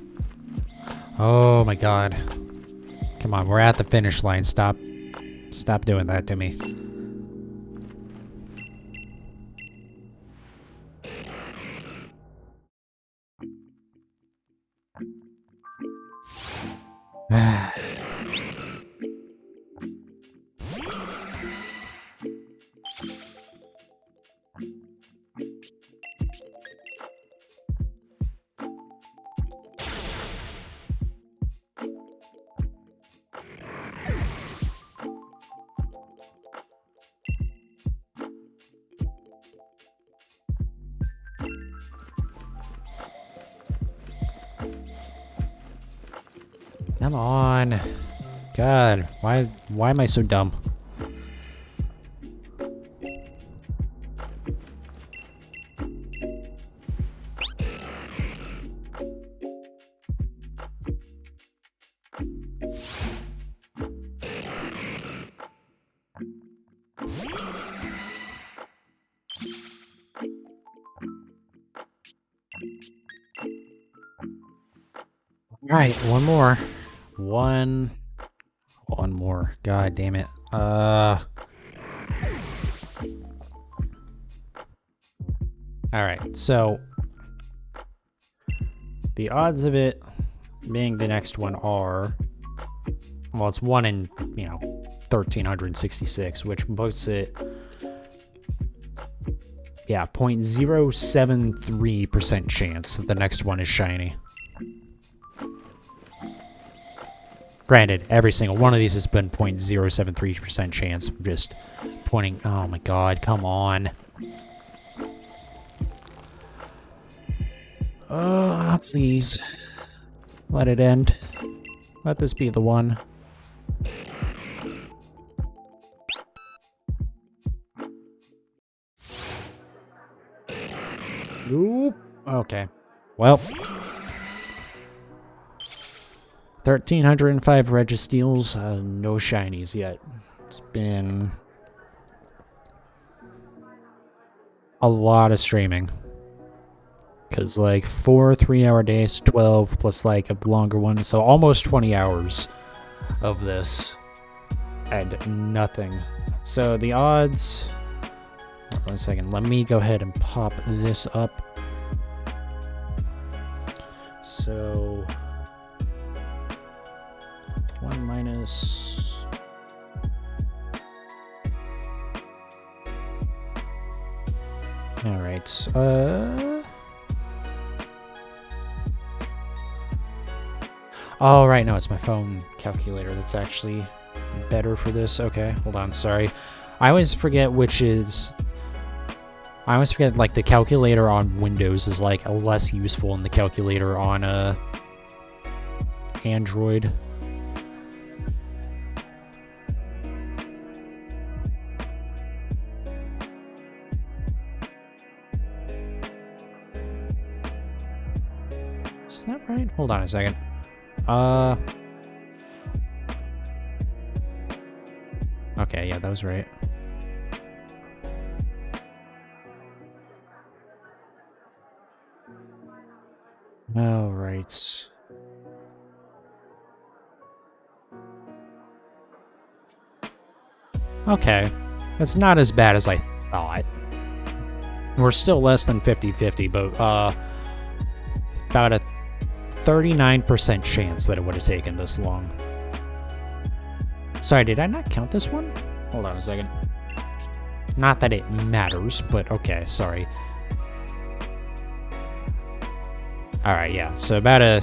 Oh my god. Come on, we're at the finish line. Stop doing that to me. Come on. God, why am I so dumb? Alright, one more. One more. God damn it. Alright, so the odds of it being the next one are, well, it's 1 in, 1,366, which puts it, yeah, 0.073% chance that the next one is shiny. Granted, every single one of these has been 0.073% chance. I'm just pointing, oh my god, come on. Please. Let it end. Let this be the one. Nope. Okay. Well. 1,305 Registeels, no shinies yet. It's been a lot of streaming. Because, like, 4 3-hour days, 12, plus, like, a longer one. So almost 20 hours of this. And nothing. So the odds... 1 second. Let me go ahead and pop this up. So... 1 minus... Alright, oh, right, no, it's my phone calculator that's actually better for this. Okay, hold on, sorry. I always forget like, the calculator on Windows is, like, less useful than the calculator on, Android. Is that right? Hold on a second. Okay, yeah, that was right. All right. Okay. It's not as bad as I thought. We're still less than 50-50, but, about a 39% chance that it would have taken this long. Sorry, did I not count this one? Hold on a second. Not that it matters, but okay, sorry. Alright, yeah, so about a...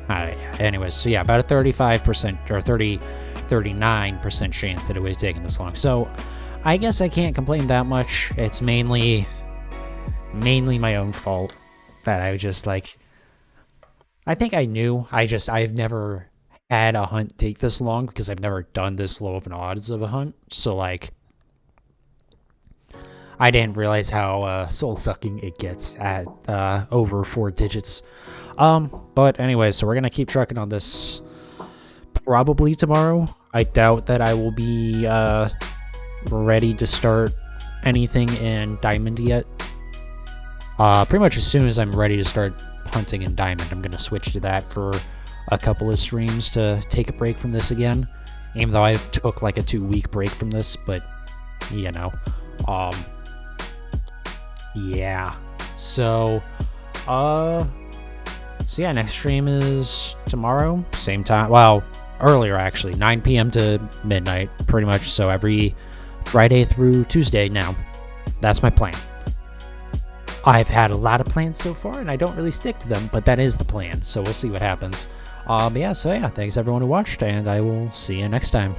Alright, anyways, so yeah, about a 35% or 39% chance that it would have taken this long. So, I guess I can't complain that much. It's mainly my own fault that I just, like... I think I knew. I've never had a hunt take this long because I've never done this low of an odds of a hunt. So, like... I didn't realize how soul-sucking it gets at over 4 digits. But anyway, so we're gonna keep trucking on this probably tomorrow. I doubt that I will be ready to start anything in Diamond yet. Pretty much as soon as I'm ready to start hunting in Diamond, I'm gonna switch to that for a couple of streams to take a break from this again. Even though I took like a 2-week break from this, but you know, yeah. So yeah, next stream is tomorrow, same time. Well, earlier actually, 9 p.m. to midnight, pretty much. So every Friday through Tuesday now. That's my plan. I've had a lot of plans so far, and I don't really stick to them, but that is the plan. So we'll see what happens. Yeah, so yeah, thanks everyone who watched, and I will see you next time.